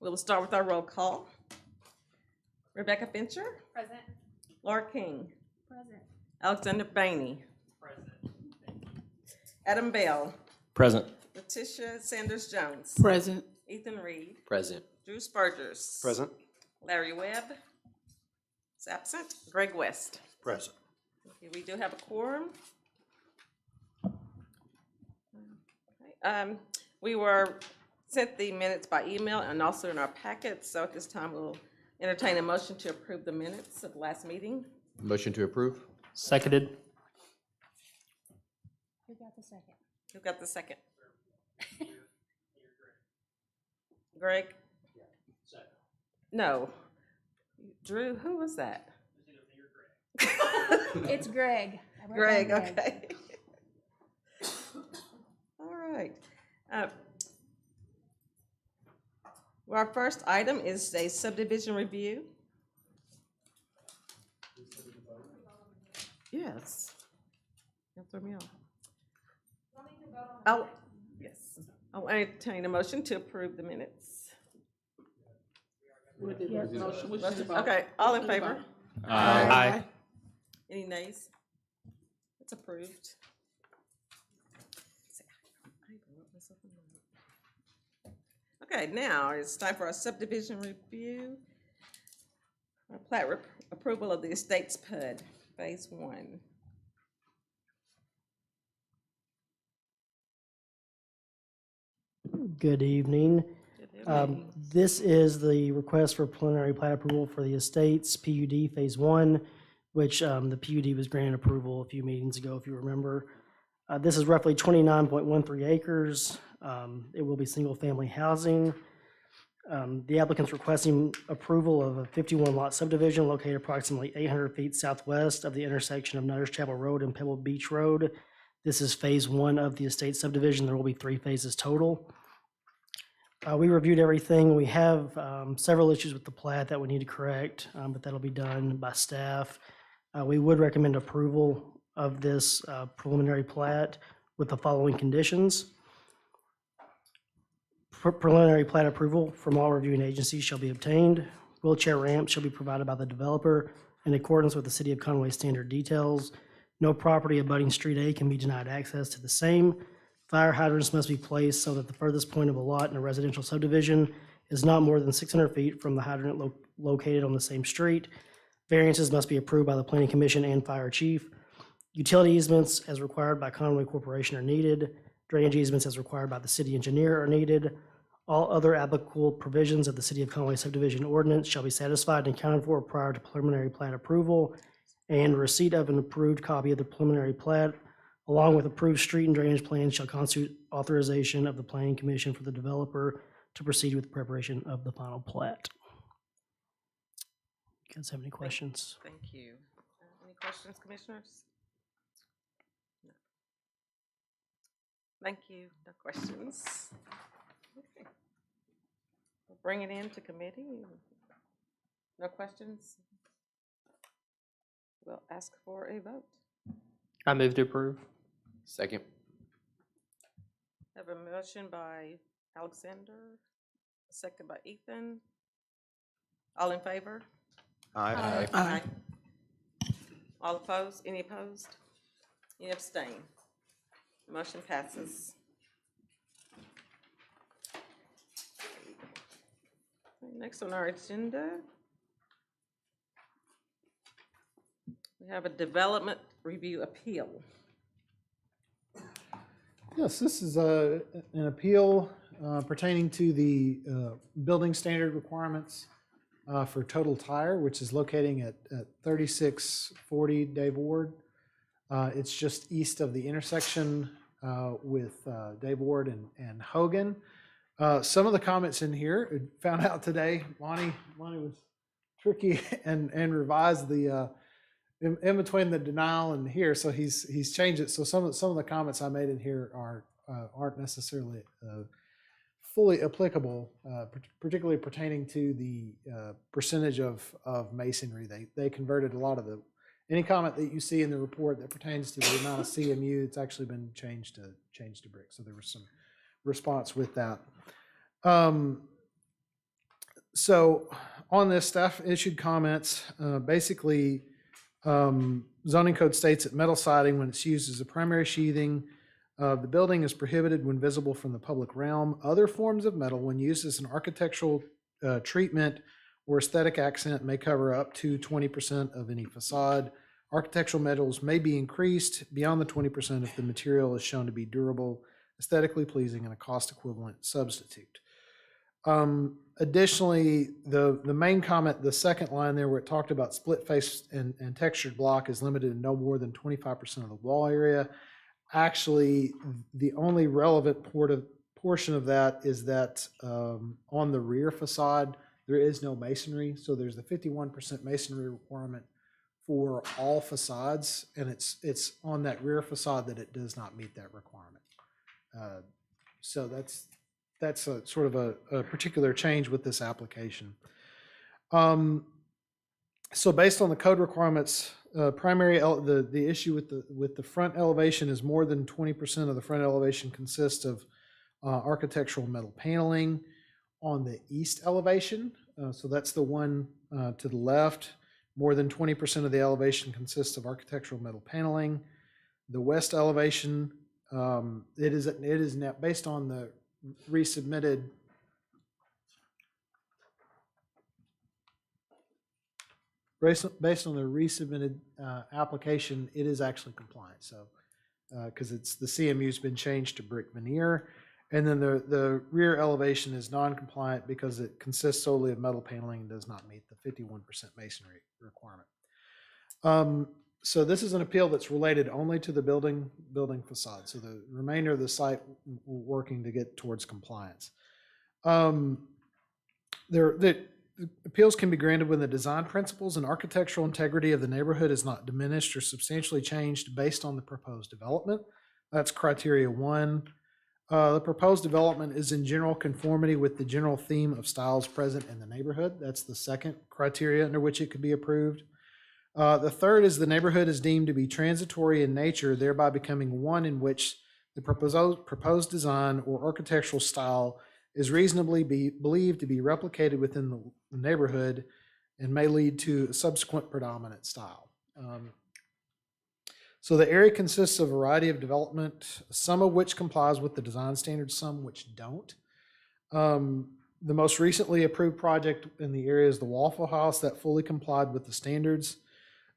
We will start with our roll call. Rebecca Fincher, Present. Laura King, Present. Alexander Bainey, Present. Adam Bell, Present. Letitia Sanders Jones, Present. Ethan Reed, Present. Drew Spurgers, Present. Larry Webb is absent, Greg West. Present. Okay, we do have a quorum. We were sent the minutes by email and also in our packets, so at this time we'll entertain a motion to approve the minutes of the last meeting. Motion to approve. Seconded. Who got the second? Who got the second? Greg? No. Drew, who was that? It's Greg. I wrote Greg, down okay. All right. Well, our first item is a subdivision review. Yes. Don't throw me off. Oh, yes. I'll entertain a motion to approve the minutes. Yes. Okay, all in favor? Aye. Any nays? It's approved. Okay, now it's time for our subdivision review. Our plat approval of the Estates PUD, Phase 1. Good evening. This is the request for preliminary plat approval for the Estates PUD Phase 1, which the PUD was granted approval a few meetings ago, if you remember. This is roughly 29.13 acres. It will be single-family housing. The applicant's requesting approval of a 51-lot subdivision located approximately 800 feet southwest of the intersection of Nutters Chapel Road and Pebble Beach Road. This is Phase 1 of the estate subdivision. There will be 3 phases total. We reviewed everything. We have several issues with the plat that we need to correct, but that'll be done by staff. We would recommend approval of this preliminary plat with the following conditions. Preliminary plat approval from all reviewing agencies shall be obtained. Wheelchair ramps shall be provided by the developer in accordance with the City of Conway standard details. No property abutting Street A can be denied access to the same. Fire hydrants must be placed so that the furthest point of a lot in a residential subdivision is not more than 600 feet from the hydrant located on the same street. Variances must be approved by the Planning Commission and Fire Chief. Utility easements as required by Conway Corporation are needed. Drainage easements as required by the city engineer are needed. All other applicable provisions of the City of Conway subdivision ordinance shall be satisfied and accounted for prior to preliminary plat approval, and receipt of an approved copy of the preliminary plat along with approved street and drainage plans shall constitute authorization of the Planning Commission for the developer to proceed with the preparation of the final plat. You guys have any questions? Thank you. Any questions, commissioners? No. Thank you. No questions. Okay. We'll bring it into committee. No questions? We'll ask for a vote. I move to approve. Second. Have a motion by Alexander, a second by Ethan. All in favor? Aye. Aye. All opposed? Any opposed? Any abstain? Motion passes. Next on our agenda, we have a development review appeal. Yes, this is an appeal pertaining to the building standard requirements for Total Tire, which is locating at 3640 Dave Ward. It's just east of the intersection with Dave Ward and Hogan. Some of the comments in here, found out today, Lonnie was tricky and revised the in between the denial and here, so he's changed it. So some of the comments I made in here aren't necessarily fully applicable, particularly pertaining to the percentage of masonry. They converted a lot of any comment that you see in the report that pertains to the amount of CMU, it's actually been changed to brick. So there was some response with that. So on this, staff issued comments. Basically, zoning code states that metal siding, when it's used as a primary sheathing of the building, is prohibited when visible from the public realm. Other forms of metal, when used as an architectural treatment or aesthetic accent, may cover up to 20% of any facade. Architectural metals may be increased beyond the 20% if the material is shown to be durable, aesthetically pleasing, and a cost-equivalent substitute. Additionally, the main comment, the second line there where it talked about split face and textured block is limited to no more than 25% of the wall area. Actually, the only relevant portion of that is that on the rear facade, there is no masonry. So there's the 51% masonry requirement for all facades, and it's on that rear facade that it does not meet that requirement. So that's a sort of a particular change with this application. So based on the code requirements, the issue with the front elevation is more than 20% of the front elevation consists of architectural metal paneling. On the east elevation, so that's the one to the left, more than 20% of the elevation consists of architectural metal paneling. The west elevation, it is now based on the resubmitted application, it is actually compliant. So because it's the CMU's been changed to brick veneer, and then the rear elevation is non-compliant because it consists solely of metal paneling and does not meet the 51% masonry requirement. So this is an appeal that's related only to the building facade. So the remainder of the site we're working to get towards compliance. The appeals can be granted when the design principles and architectural integrity of the neighborhood is not diminished or substantially changed based on the proposed development. That's criteria 1. The proposed development is in general conformity with the general theme of styles present in the neighborhood. That's the second criteria under which it could be approved. The third is the neighborhood is deemed to be transitory in nature, thereby becoming one in which the proposed design or architectural style is reasonably believed to be replicated within the neighborhood and may lead to a subsequent predominant style. So the area consists of a variety of development, some of which complies with the design standards, some which don't. The most recently approved project in the area is the Waffle House that fully complied with the standards.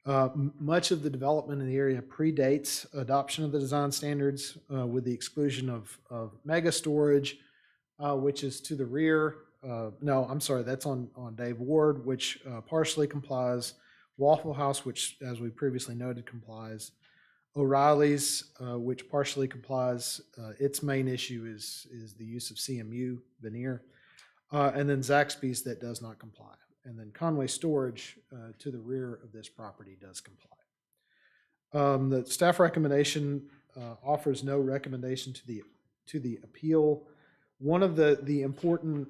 Much of the development in the area predates adoption of the design standards with the exclusion of mega storage, which is to the rear. No, I'm sorry, that's on Dave Ward, which partially complies. Waffle House, which as we previously noted complies. O'Reilly's, which partially complies. Its main issue is the use of CMU veneer. And then Zaxby's that does not comply. And then Conway Storage to the rear of this property does comply. The staff recommendation offers no recommendation to the appeal. One of the important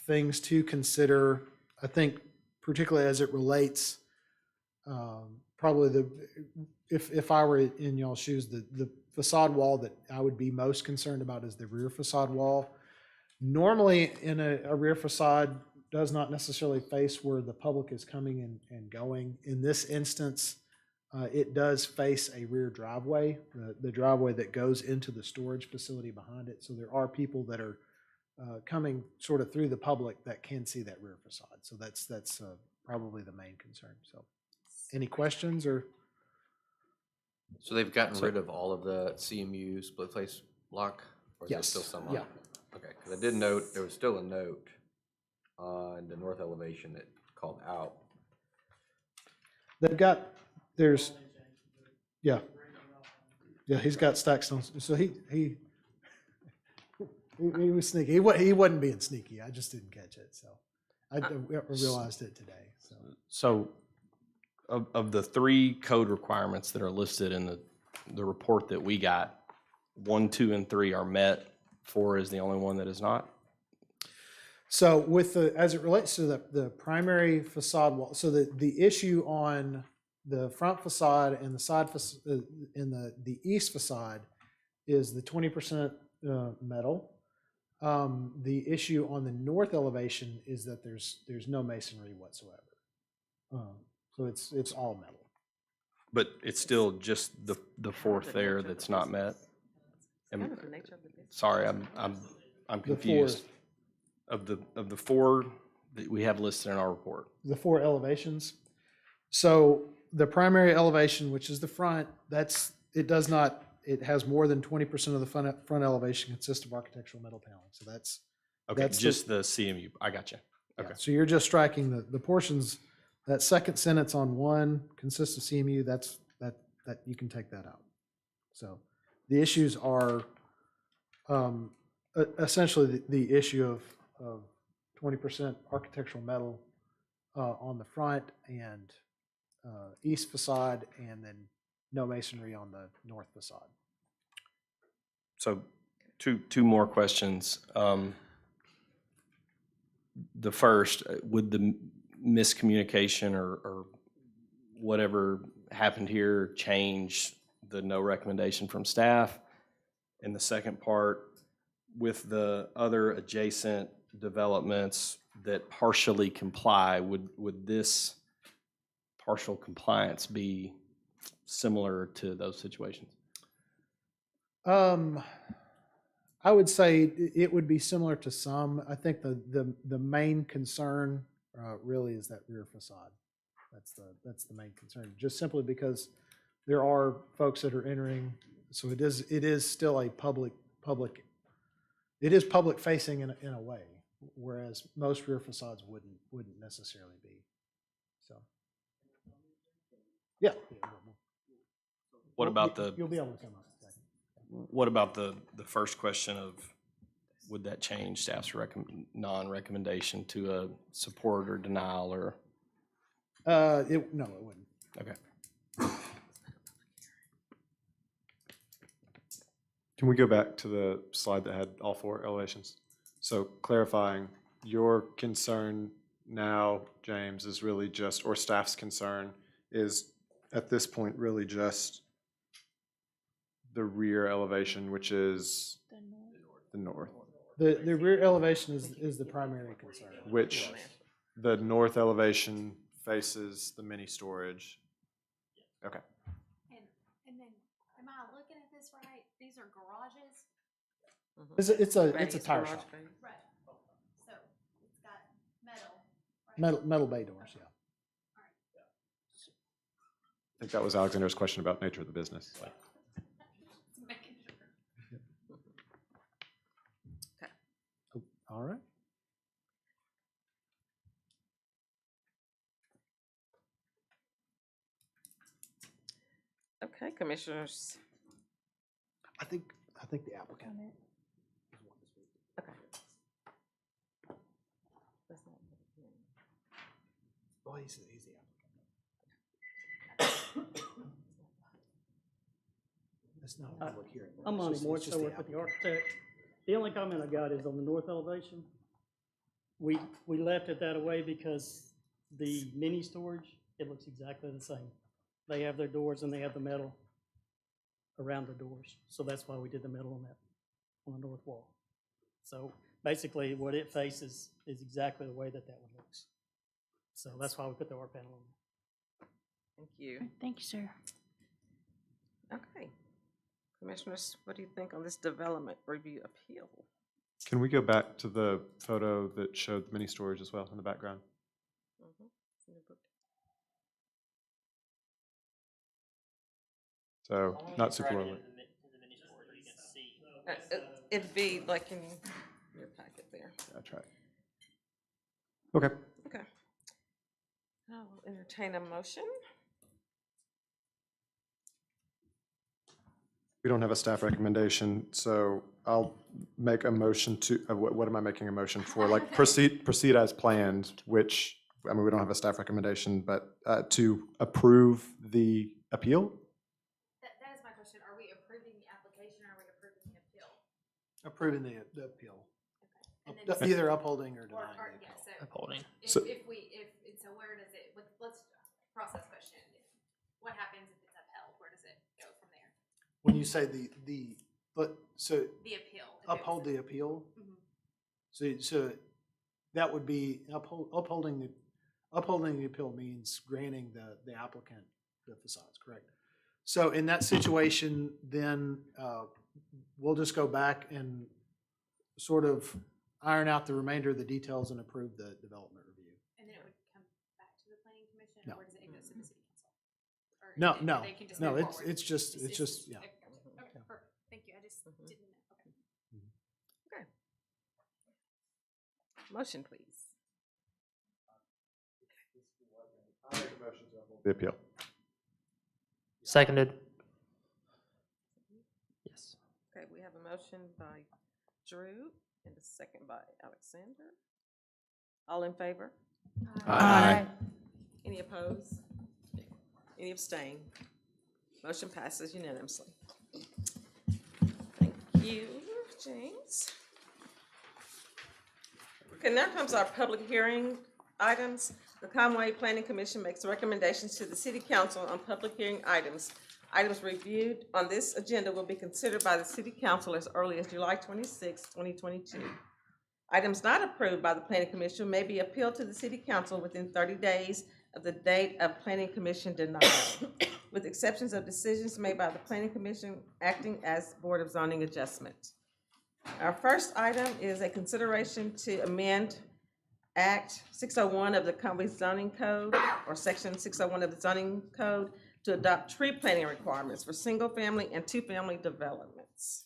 things to consider, I think, particularly as it relates, probably if I were in y'all's shoes, the facade wall that I would be most concerned about is the rear facade wall. Normally, in a rear facade does not necessarily face where the public is coming and going. In this instance, it does face a rear driveway, the driveway that goes into the storage facility behind it. So there are people that are coming sort of through the public that can see that rear facade. So that's probably the main concern. So any questions or? So they've gotten rid of all of the CMU split face block? Or is there Yes. still some on Yeah. it? Okay, because I did note, there was still a note on the north elevation that called out. They've got, yeah, he's got stack stones. So he was sneaky. He wasn't being sneaky. I just didn't catch it. So I realized it today. So of the 3 code requirements that are listed in the report that we got, 1, 2, and 3 are met. 4 is the only one that is not? So as it relates to the primary facade wall, so the issue on the front facade and the side in the east facade is the 20% metal. The issue on the north elevation is that there's no masonry whatsoever. So it's all metal. But it's still just the fourth there that's not met? Kind of the nature of the business. Sorry, I'm The confused. Of the four that we have listed in our report. The four elevations. So the primary elevation, which is the front, it has more than 20% of the front elevation consists of architectural metal paneling. So that's Okay, That's just the CMU. I got you. Okay. yeah, so you're just striking the portions, that second sentence on one consists of CMU, that you can take that out. So the issues are essentially the issue of 20% architectural metal on the front and east facade, and then no masonry on the north facade. So two more questions. The first, would the miscommunication or whatever happened here change the no recommendation from staff? And the second part, with the other adjacent developments that partially comply, would this partial compliance be similar to those situations? I would say it would be similar to some. I think the main concern really is that rear facade. That's the main concern, just simply because there are folks that are entering. So it is still a public. It is public facing in a way, whereas most rear facades wouldn't necessarily be. So yeah. What about You'll be able to come up. what about the first question of would that change staff's non-recommendation to a support or denial or? No, it wouldn't. Okay. Can we go back to the slide that had all four elevations? So clarifying, your concern now, James, is really just, or staff's concern is at this point really just the rear elevation, which is the north, The rear elevation is the primary concern. which the north elevation faces the mini storage. Okay. And then, am I looking at this right? These are garages? It's a Bays, tire garage shop. Right. bays. So it's got metal. Right? Metal bay doors, yeah. I think that was Alexander's question about nature of the business. Just making sure. All right. Okay, commissioners. I think the applicant. Comment. Okay. That's not- Oh, he's the applicant. It's not a public hearing. I'm Monty It's Moore, just so I the work with the applicant. architect. The only comment I got is on the north elevation. We left it that way because the mini storage, it looks exactly the same. They have their doors and they have the metal around the doors. So that's why we did the metal on the north wall. So basically what it faces is exactly the way that one looks. So that's why we put the R panel on. Thank you. Thank you, sir. Okay. Commissioners, what do you think on this development review appeal? Can we go back to the photo that showed the mini storage as well in the background? Mhm. It's in the book. So not super well lit. It'd be like in your packet there. I tried. Okay. Okay. I will entertain a motion. We don't have a staff recommendation, so I'll make a motion to, what am I making a motion for? Like proceed as planned, which, I mean, we don't have a staff recommendation, but to approve the appeal? That is my question. Are we approving the application or are we approving the appeal? Approving the appeal. And then Either upholding or or, denying. or, the yeah, appeal. so Upholding. So- so where does it, let's process question. What happens if it's upheld? Where does it go from there? When you say so The appeal. if uphold it's- the appeal, Mhm. So that would be upholding the appeal means granting the applicant the facades, correct? So in that situation, then we'll just go back and sort of iron out the remainder of the details and approve the development review. And then it would come back to the planning commission, No. or does it go to the city council? Or No, they- no, they can just no, move it's forward? it's just yeah. Okay, gotcha. Okay, perfect. Thank you. I just Mhm. didn't know. Okay. Motion, please. The appeal. Seconded. Yes. Okay, we have a motion by Drew and a second by Alexander. All in favor? Aye. Any opposed? Any abstain? Motion passes unanimously. Thank you, James. Okay, now comes our public hearing items. The Conway Planning Commission makes recommendations to the city council on public hearing items. Items reviewed on this agenda will be considered by the city council as early as July 26, 2022. Items not approved by the planning commission may be appealed to the city council within 30 days of the date of planning commission denial, with exceptions of decisions made by the planning commission acting as Board of Zoning Adjustment. Our first item is a consideration to amend Act 601 of the Conway Zoning Code, or Section 601 of the Zoning Code, to adopt tree planting requirements for single-family and two-family developments.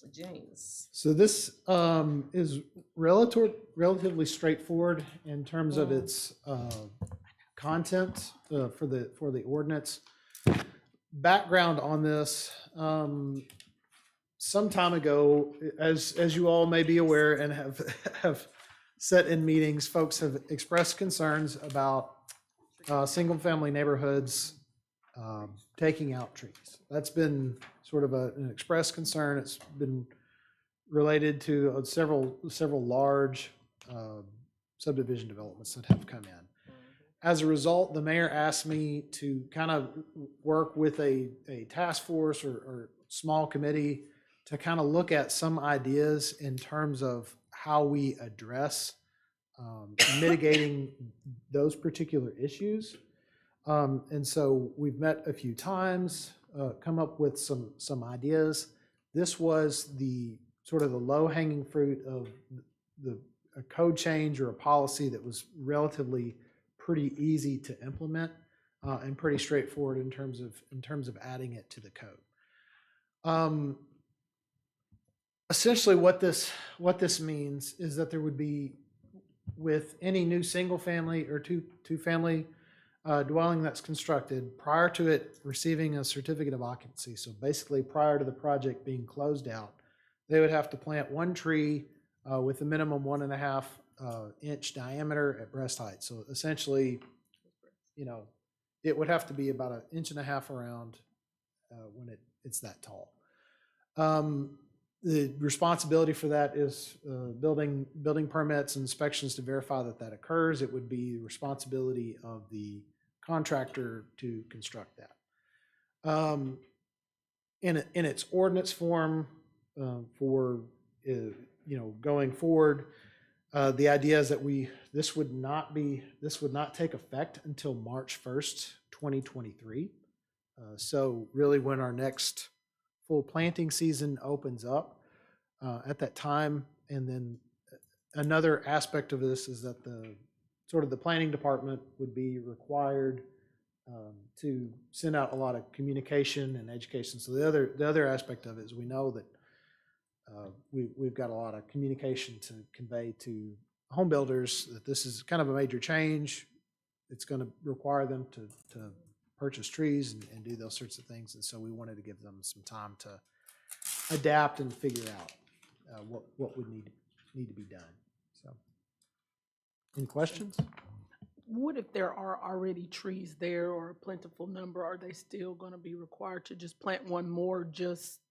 James. So this is relatively straightforward in terms of its content for the ordinance. Background on this, some time ago, as you all may be aware and have sat in meetings, folks have expressed concerns about single-family neighborhoods taking out trees. That's been sort of an expressed concern. It's been related to several large subdivision developments that have come in. As a result, the mayor asked me to kind of work with a task force or small committee to kind of look at some ideas in terms of how we address mitigating those particular issues. And so we've met a few times, come up with some ideas. This was the sort of the low-hanging fruit of a code change or a policy that was relatively pretty easy to implement and pretty straightforward in terms of adding it to the code. Essentially, what this means is that there would be, with any new single-family or two-family dwelling that's constructed, prior to it receiving a certificate of occupancy, so basically prior to the project being closed out, they would have to plant one tree with a minimum 1.5 inch diameter at breast height. So essentially, it would have to be about 1.5 inches around when it's that tall. The responsibility for that is building permits and inspections to verify that occurs. It would be the responsibility of the contractor to construct that. In its ordinance form for going forward, the idea is that this would not take effect until March 1st, 2023. So really, when our next full planting season opens up at that time. And then another aspect of this is that the planning department would be required to send out a lot of communication and education. So the other aspect of it is we know that we've got a lot of communication to convey to home builders that this is kind of a major change. It's going to require them to purchase trees and do those sorts of things. And so we wanted to give them some time to adapt and figure out what would need to be done. So, any questions? What if there are already trees there or a plentiful number? Are they still going to be required to just plant one more just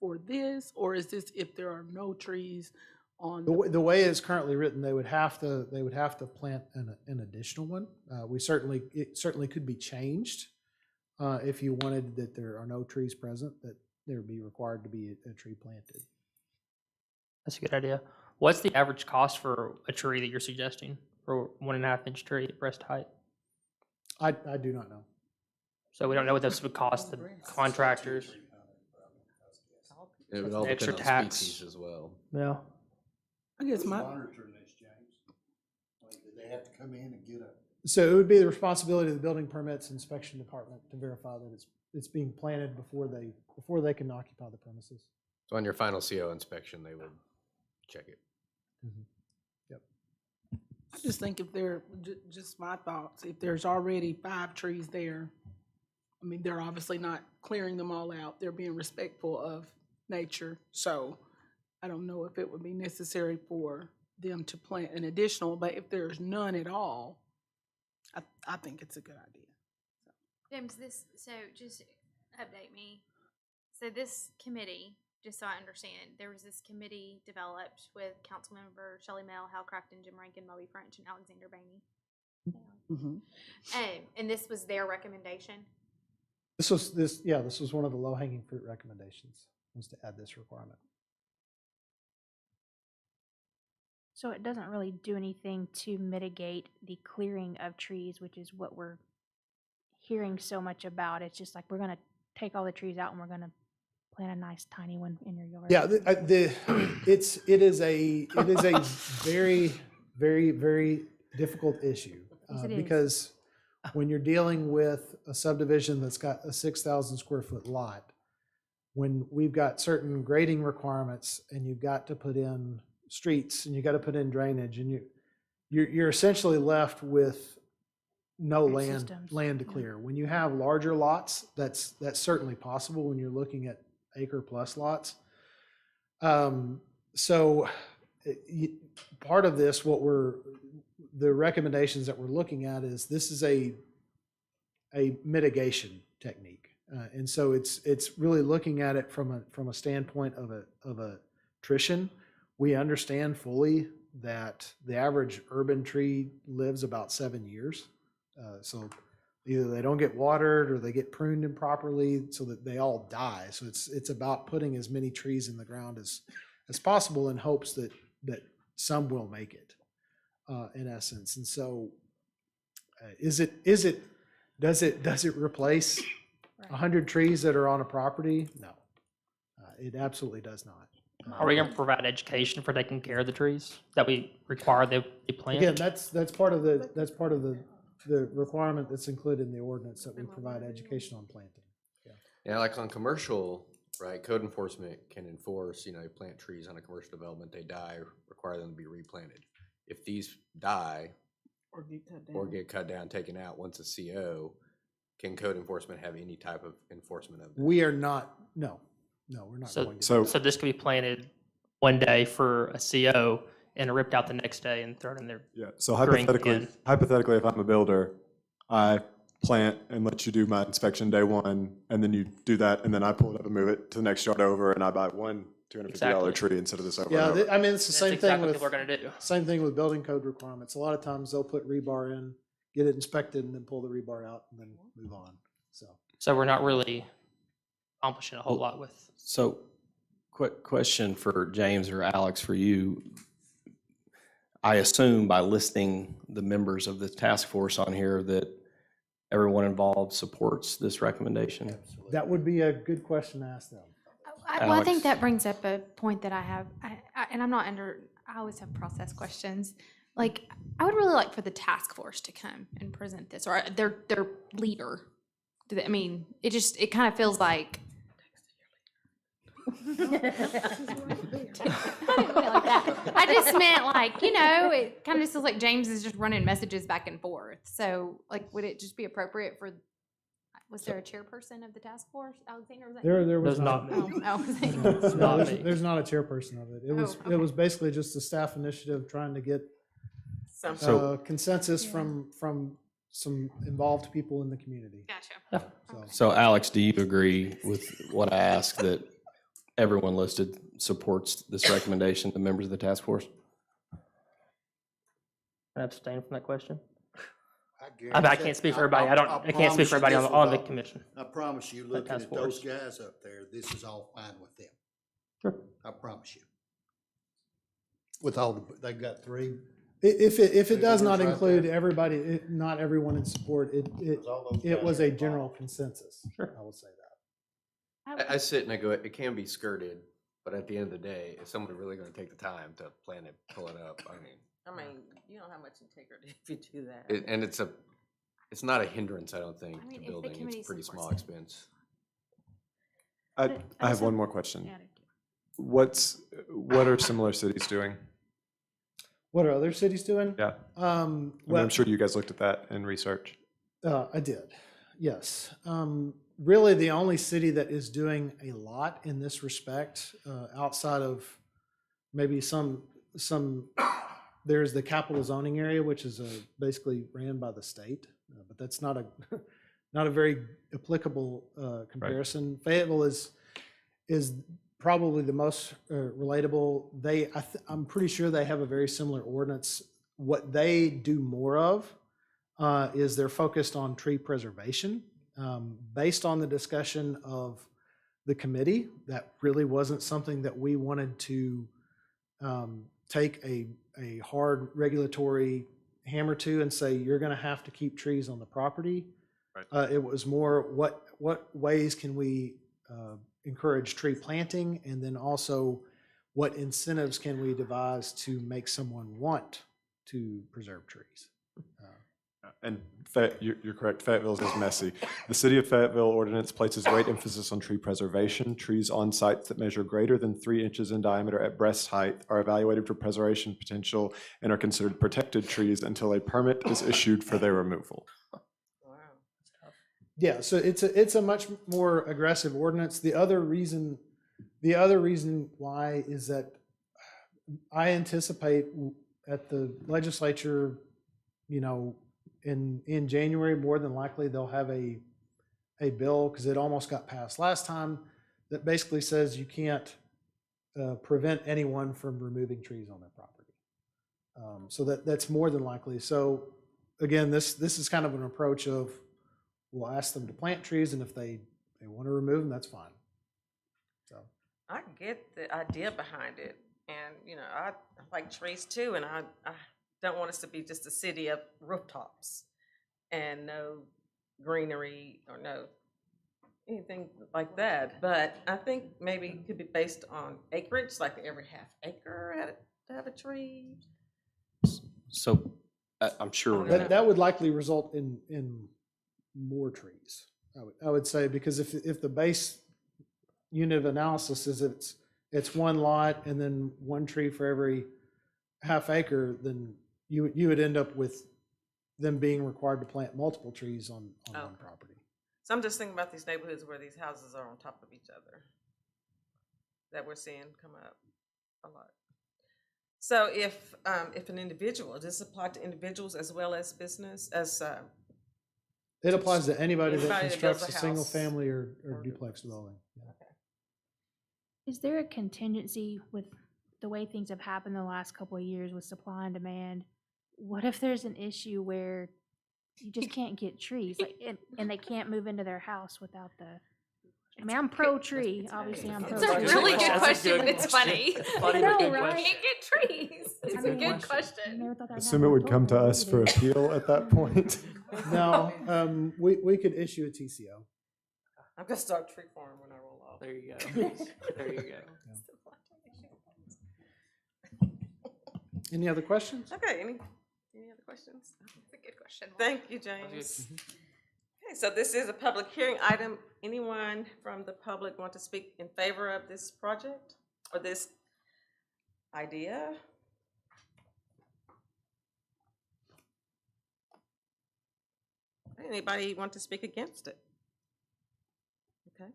for this? Or is this if there are no trees on? The way it's currently written, they would have to plant an additional one. It certainly could be changed if you wanted that there are no trees present, that there would be required to be a tree planted. That's a good idea. What's the average cost for a tree that you're suggesting for 1.5 inch tree at breast height? I do not know. So we don't know what this would cost the contractors. It would That's all an extra depend on tax. species as well. Yeah. I guess my, Monitor this, James. Like, do they have to come in and get a? So it would be the responsibility of the building permits inspection department to verify that it's being planted before they can occupy the premises. So on your final CO inspection, they would check it. I just think if there, just my thoughts, if there's already 5 trees there, I mean, they're obviously not clearing them all out. They're being respectful of nature. So I don't know if it would be necessary for them to plant an additional, but if there's none at all, I think it's a good idea. James, so just update me. So this committee, just so I understand, there was this committee developed with Councilmember Shelley Mel, Hal Crackton, Jim Rankin, Moby French, and Alexander Bainey. And this was their recommendation? This was one of the low-hanging fruit recommendations, was to add this requirement. So it doesn't really do anything to mitigate the clearing of trees, which is what we're hearing so much about. It's just like, we're gonna take all the trees out and we're gonna plant a nice tiny one in your yard. Yeah, it is a very, very, very difficult issue. Yes, it is. Because when you're dealing with a subdivision that's got a 6,000 square foot lot, when we've got certain grading requirements and you've got to put in streets and you got to put in drainage, and you're essentially left with no Root land systems, to yeah. clear. When you have larger lots, that's certainly possible when you're looking at acre plus lots. So part of this, the recommendations that we're looking at is this is a mitigation technique. And so it's really looking at it from a standpoint of attrition. We understand fully that the average urban tree lives about 7 years. So either they don't get watered or they get pruned improperly so that they all die. So it's about putting as many trees in the ground as possible in hopes that some will make it, in essence. And so does it replace 100 trees that are on a property? No, it absolutely does not. Are we gonna provide education for taking care of the trees that we require they plant? Again, that's part of the requirement that's included in the ordinance, that we provide education on planting. Yeah, like on commercial, right, code enforcement can enforce, you plant trees on a commercial development, they die, require them to be replanted. If these die Or get cut down. or get cut down, taken out once a CO, can code enforcement have any type of enforcement of that? We are not, no, we're not So- going to. So So this could be planted one day for a CO and ripped out the next day and thrown in there. yeah, so Drink hypothetically, if I'm a builder, I plant and let you do my inspection day one, and then you do that, and then I pull it up and move it to the next yard over, and I buy one $250 Exactly. tree instead of this over. Yeah, and over. I mean, it's the That's same thing exactly with, what we're gonna do. same thing with building code requirements. A lot of times they'll put rebar in, get it inspected, and then pull the rebar out and then move on, so. So we're not really accomplishing a whole lot with. So, quick question for James or Alex for you. I assume by listing the members of the task force on here that everyone involved supports this recommendation? That would be a good question to ask them. Well, I think Alex. that brings up a point that I have, and I'm not I always have process questions. Like, I would really like for the task force to come and present this, or their leader. I mean, it kind of feels like. I didn't mean it like that. I just meant like, it kind of just feels like James is just running messages back and forth. So, like, would it just be appropriate for? Was there a chairperson of the task force, Alexander? Was that you? There was There's not not. me. Oh. No, not there's, me. there's not a chairperson of it. It was, okay. it was basically just a staff initiative trying to get So, consensus from some involved people in the community. Gotcha. So Alex, do you agree with what I asked, that everyone listed supports this recommendation, the members of the task force? I abstain from that question. I I can't speak for everybody. I can't speak for everybody on the commission. I promise you, looking task at those force. guys up there, this is all fine with them. Sure. I promise you. With all, they got three. If it does not Right include there. everybody, not everyone in support, it all those it guys was a involved. general consensus. Sure. I will say that. I sit and I go, it can be skirted, but at the end of the day, is someone really gonna take the time to plan it, pull it up? I mean, you don't have much integrity if you do that. and it's not a hindrance, I don't think, I mean, to if the building. It's a committee pretty small supports it. expense. I have one more question. What are similar cities doing? What are other cities doing? Yeah, I mean, Well, I'm sure you guys looked at that in research. I did, yes. Really, the only city that is doing a lot in this respect, outside of maybe some, there's the capital zoning area, which is basically ran by the state, but that's not a not a very applicable comparison. Fayetteville is probably the most relatable. I'm pretty sure they have a very similar ordinance. What they do more of is they're focused on tree preservation. Based on the discussion of the committee, that really wasn't something that we wanted to take a hard regulatory hammer to and say, you're going to have to keep trees on the property. Right. It was more what ways can we encourage tree planting, and then also what incentives can we devise to make someone want to preserve trees. And you're correct, Fayetteville is messy. The City of Fayetteville ordinance places great emphasis on tree preservation. Trees on sites that measure greater than 3 inches in diameter at breast height are evaluated for preservation potential and are considered protected trees until a permit is issued for their removal. Yeah, so it's a much more aggressive ordinance. The other reason why is that I anticipate at the legislature, in January, more than likely they'll have a bill, because it almost got passed last time, that basically says you can't prevent anyone from removing trees on their property. So that's more than likely. So again, this is kind of an approach of, we'll ask them to plant trees, and if they want to remove them, that's fine. So I get the idea behind it, and I like trees too, and I don't want us to be just a city of rooftops and no greenery or no anything like that. But I think maybe it could be based on acreage, like every half acre had to have a tree. So I'm sure. that would likely result in more trees. I would say, because if the base unit of analysis is it's one lot and then one tree for every half acre, then you would end up with them being required to plant multiple trees on one property. So I'm just thinking about these neighborhoods where these houses are on top of each other that we're seeing come up a lot. So if an individual, does this apply to individuals as well as business, as It applies to anybody that Anybody that constructs builds a a single house family or or duplex dwelling. Yeah. Is there a contingency with the way things have happened the last couple of years with supply and demand? What if there's an issue where you just can't get trees, and they can't move into their house without the? I mean, I'm pro tree, obviously. I'm pro It's a tree. really good That's a question, good but it's funny. I know, right? Can't get trees. It's a good I question. never thought that Assume it would come to us for a. appeal at that point. No, we could issue a TCO. I'm gonna start tree farm when I roll off. There you go. There you go. Any other questions? Okay, any other questions? It's a good question. Thank you, James. Okay, so this is a public hearing item. Anyone from the public want to speak in favor of this project or this idea? Anybody want to speak against it? Okay.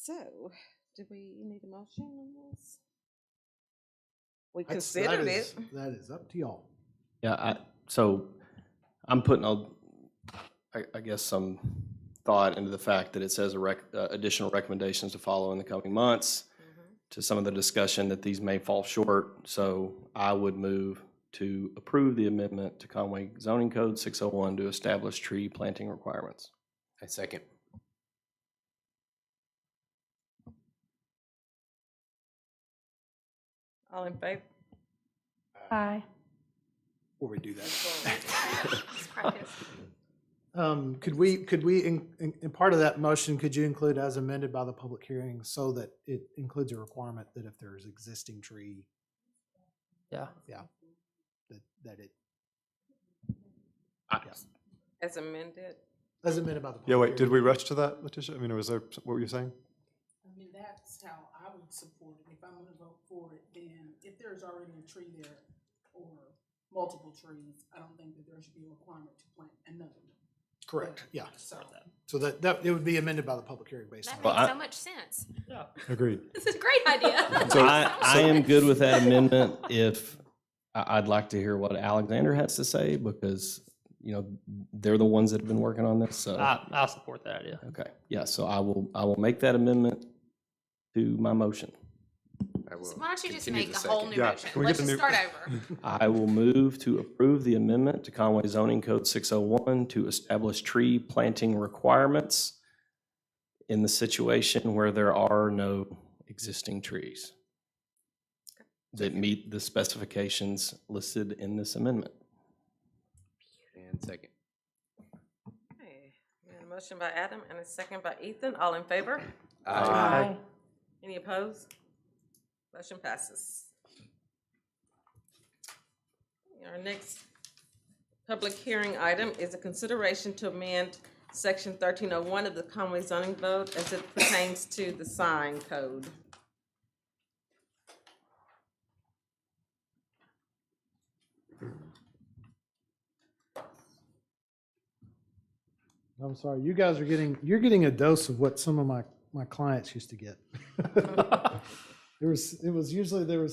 So, do we need a motion on this? We considered it. That is up to y'all. Yeah, so I'm putting I guess some thought into the fact that it says additional recommendations to follow in the coming months, to some of the discussion that these may fall short. So I would move to approve the amendment to Conway Zoning Code 601 to establish tree planting requirements. I second. All in favor? Aye. Before we do that. Let's practice. Could we, in part of that motion, could you include as amended by the public hearing so that it includes a requirement that if there is existing tree, Yeah. that it, As amended? as amended by the public Yeah, wait, hearing? did we rush to that, Letitia? I mean, was there, what were you saying? I mean, that's how I would support it. If I'm gonna vote for it, then if there's already a tree there or multiple trees, I don't think that there should be a requirement to plant another one. Correct, yeah. So, So that, it would be amended by the public hearing based on That that. makes I- so much sense. Agreed. This is a great idea. So- I am good with that amendment if, I'd like to hear what Alexander has to say because, you know, they're the ones that have been working on this, so. I'll support that idea. Okay, yeah, so I will make that amendment to my motion. I will Why don't you just continue make the a whole second. new Yeah, motion? can we Let's get just the start new- over. I will move to approve the amendment to Conway Zoning Code 601 to establish tree planting requirements in the situation where there are no existing trees that meet the specifications listed in this amendment. And second. Okay, we have a motion by Adam and a second by Ethan. All in favor? Aye. Any opposed? Motion passes. Our next public hearing item is a consideration to amend section 1301 of the Conway zoning code as it pertains to the sign code. I'm sorry, you guys are you're getting a dose of what some of my clients used to get. There was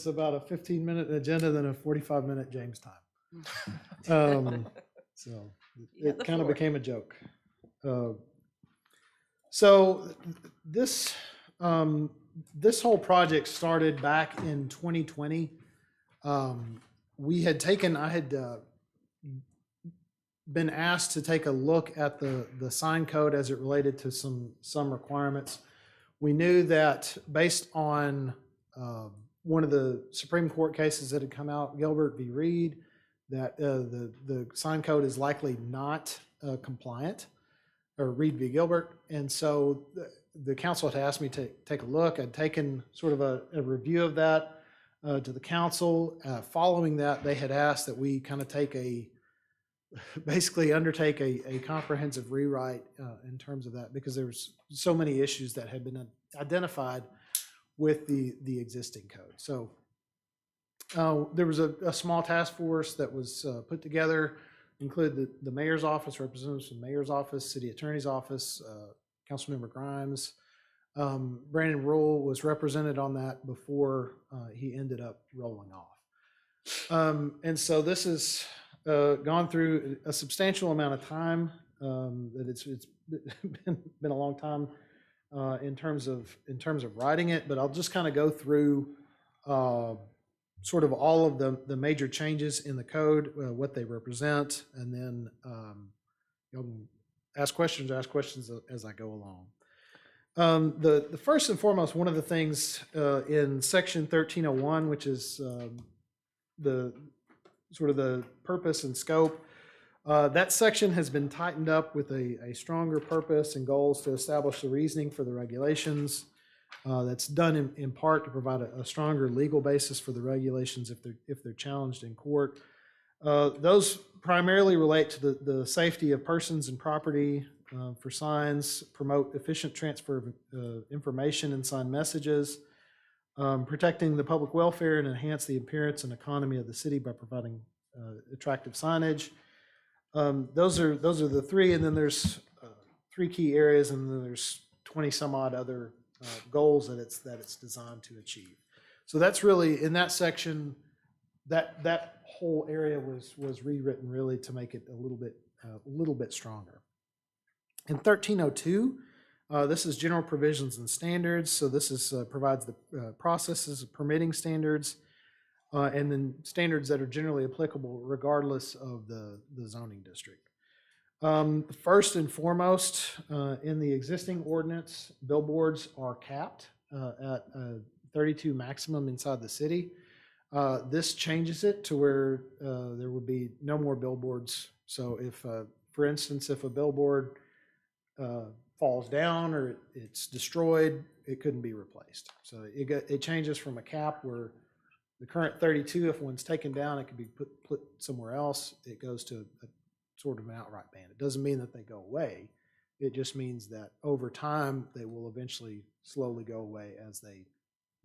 about a 15-minute agenda, then a 45-minute James time. So You have it the kind of floor. became a joke. So this whole project started back in 2020. I had been asked to take a look at the sign code as it related to some requirements. We knew that based on one of the Supreme Court cases that had come out, Gilbert v. Reed, that the sign code is likely not compliant, or Reed v. Gilbert. And so the council had asked me to take a look. I'd taken sort of a review of that to the council. Following that, they had asked that we kind of basically undertake a comprehensive rewrite in terms of that, because there was so many issues that had been identified with the existing code. So there was a small task force that was put together, included the mayor's office, representatives from the mayor's office, city attorney's office, Councilmember Grimes. Brandon Rule was represented on that before he ended up rolling off. And so this has gone through a substantial amount of time. That it's been a long time in terms of writing it, but I'll just kind of go through sort of all of the major changes in the code, what they represent, and then you'll ask questions as I go along. The first and foremost, one of the things in section 1301, which is the sort of the purpose and scope, that section has been tightened up with a stronger purpose and goals to establish the reasoning for the regulations. That's done in part to provide a stronger legal basis for the regulations if they're challenged in court. Those primarily relate to the safety of persons and property for signs, promote efficient transfer of information and sign messages, protecting the public welfare and enhance the appearance and economy of the city by providing attractive signage. Those are the three, and then there's three key areas, and then there's 20 some odd other goals that it's designed to achieve. So that's really in that section. That whole area was rewritten really to make it a little bit stronger. In 1302, this is general provisions and standards. So this is provides the processes of permitting standards, and then standards that are generally applicable regardless of the zoning district. First and foremost, in the existing ordinance, billboards are capped at 32 maximum inside the city. This changes it to where there would be no more billboards. So if, for instance, if a billboard falls down or it's destroyed, it couldn't be replaced. So it changes from a cap where the current 32, if one's taken down, it could be put somewhere else. It goes to a sort of an outright ban. It doesn't mean that they go away. It just means that over time, they will eventually slowly go away as they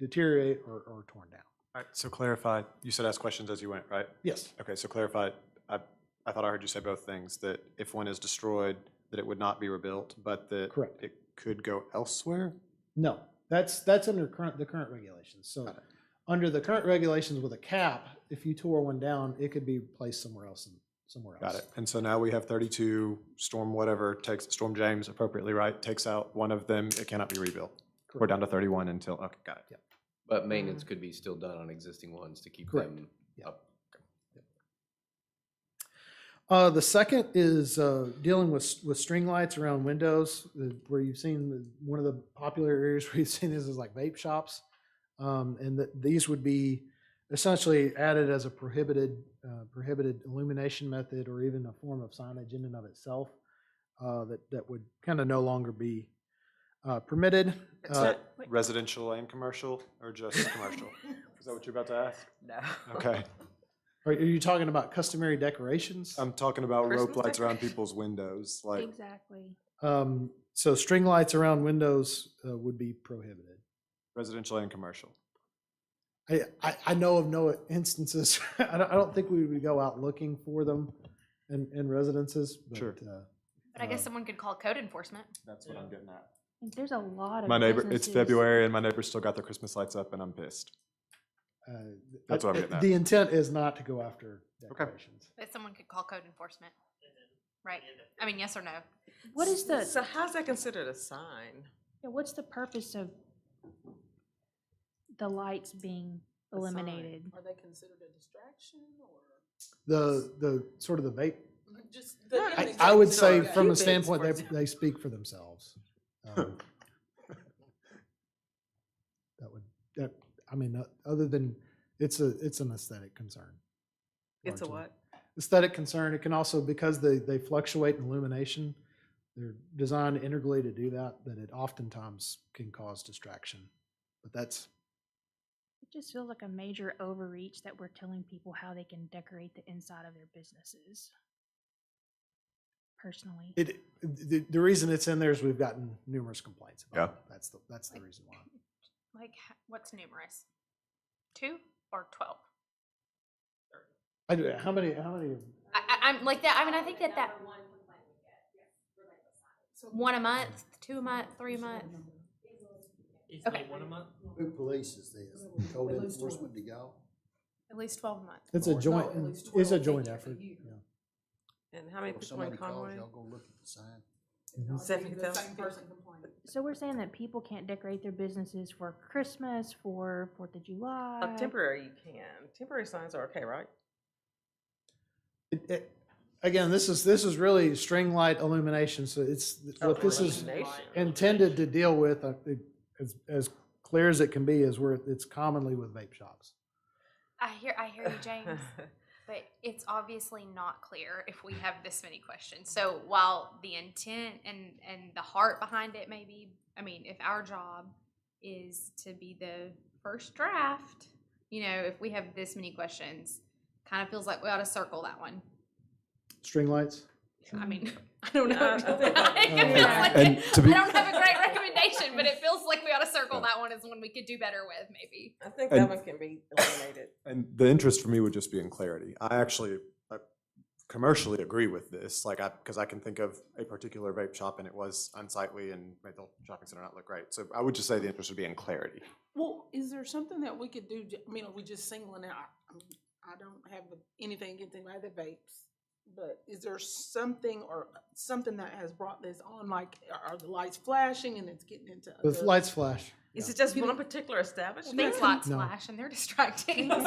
deteriorate or torn down. All right, so clarify, you said ask questions as you went, right? Yes. Okay, so clarify, I thought I heard you say both things, that if one is destroyed, that it would not be rebuilt, but that Correct. it could go elsewhere? No, that's under the current regulations. So Got it. under the current regulations with a cap, if you tore one down, it could be placed somewhere else. Got it. And so now we have 32, Storm whatever, Storm James appropriately, right, takes out one of them, it cannot be rebuilt. We're down to 31 until, okay, got it. Yep. But maintenance could be still done on existing ones to keep Correct. them up. The second is dealing with string lights around windows, where you've seen one of the popular areas where you've seen this is like vape shops. And these would be essentially added as a prohibited illumination method or even a form of signage in and of itself that would kind of no longer be permitted. Is that residential and commercial or just commercial? Is that what you're about to ask? No. Okay. Are you talking about customary decorations? I'm talking about Christmas rope lights around decorations? people's windows, like, Exactly. So string lights around windows would be prohibited. residential and commercial. I know of no instances. I don't think we would go out looking for them in residences. But, Sure. But I guess someone could call code enforcement. That's what I'm getting at. I think there's a lot of My neighbor, it's businesses- February and my neighbors still got their Christmas lights up and I'm pissed. That's what I'm getting at. The intent is not to go after decorations. But someone could call code enforcement. Right? I mean, yes or no? What is the, So how's that considered a sign? what's the purpose of the lights being A sign. eliminated? Are they considered a distraction or The sort of the vape. just? I would say So, from a Cubits, standpoint, for they speak for themselves. Other than, it's an aesthetic concern. It's a largely. what? Aesthetic concern. It can also, because they fluctuate in illumination, they're designed integrally to do that it oftentimes can cause distraction. But that's, It just feels like a major overreach that we're telling people how they can decorate the inside of their businesses. Personally. the reason it's in there is we've gotten numerous complaints about it. That's the reason why. Like, what's numerous? 2 or 12? How many? I'm like that. I mean, I think that one a month, 2 a month, 3 a month. Okay. Who polices this? Code enforcement to go? At least 12 a month. It's a joint. It's a joint effort. Yeah. And how many If people in somebody calls, Conway? y'all go look at the sign. Stephanie The tells- same person complained. So we're saying that people can't decorate their businesses for Christmas, for 4th of July. Temporary you can. Temporary signs are okay, right? Again, this is really string light illumination. So it's what this is Illumination. intended to deal with. As clear as it can be is where it's commonly with vape shops. I hear you, James. But it's obviously not clear if we have this many questions. So while the intent and the heart behind it may be, I mean, if our job is to be the first draft, if we have this many questions, kind of feels like we ought to circle that one. String lights. I mean, I don't know. Yeah, I think that- It feels like And to be- I don't have a great recommendation, but it feels like we ought to circle that one as one we could do better with, maybe. I think And- that one can be eliminated. And the interest for me would just be in clarity. I actually commercially agree with this, because I can think of a particular vape shop and it was unsightly and made the shopping center not look great. So I would just say the interest would be in clarity. Well, is there something that we could do? I mean, are we just singling out? I don't have anything against anybody that vapes, but is there something that has brought this on? Like, are the lights flashing and it's getting into? The other- lights flash. Is it just one particular establishment? These lights No. flash and they're distracting. These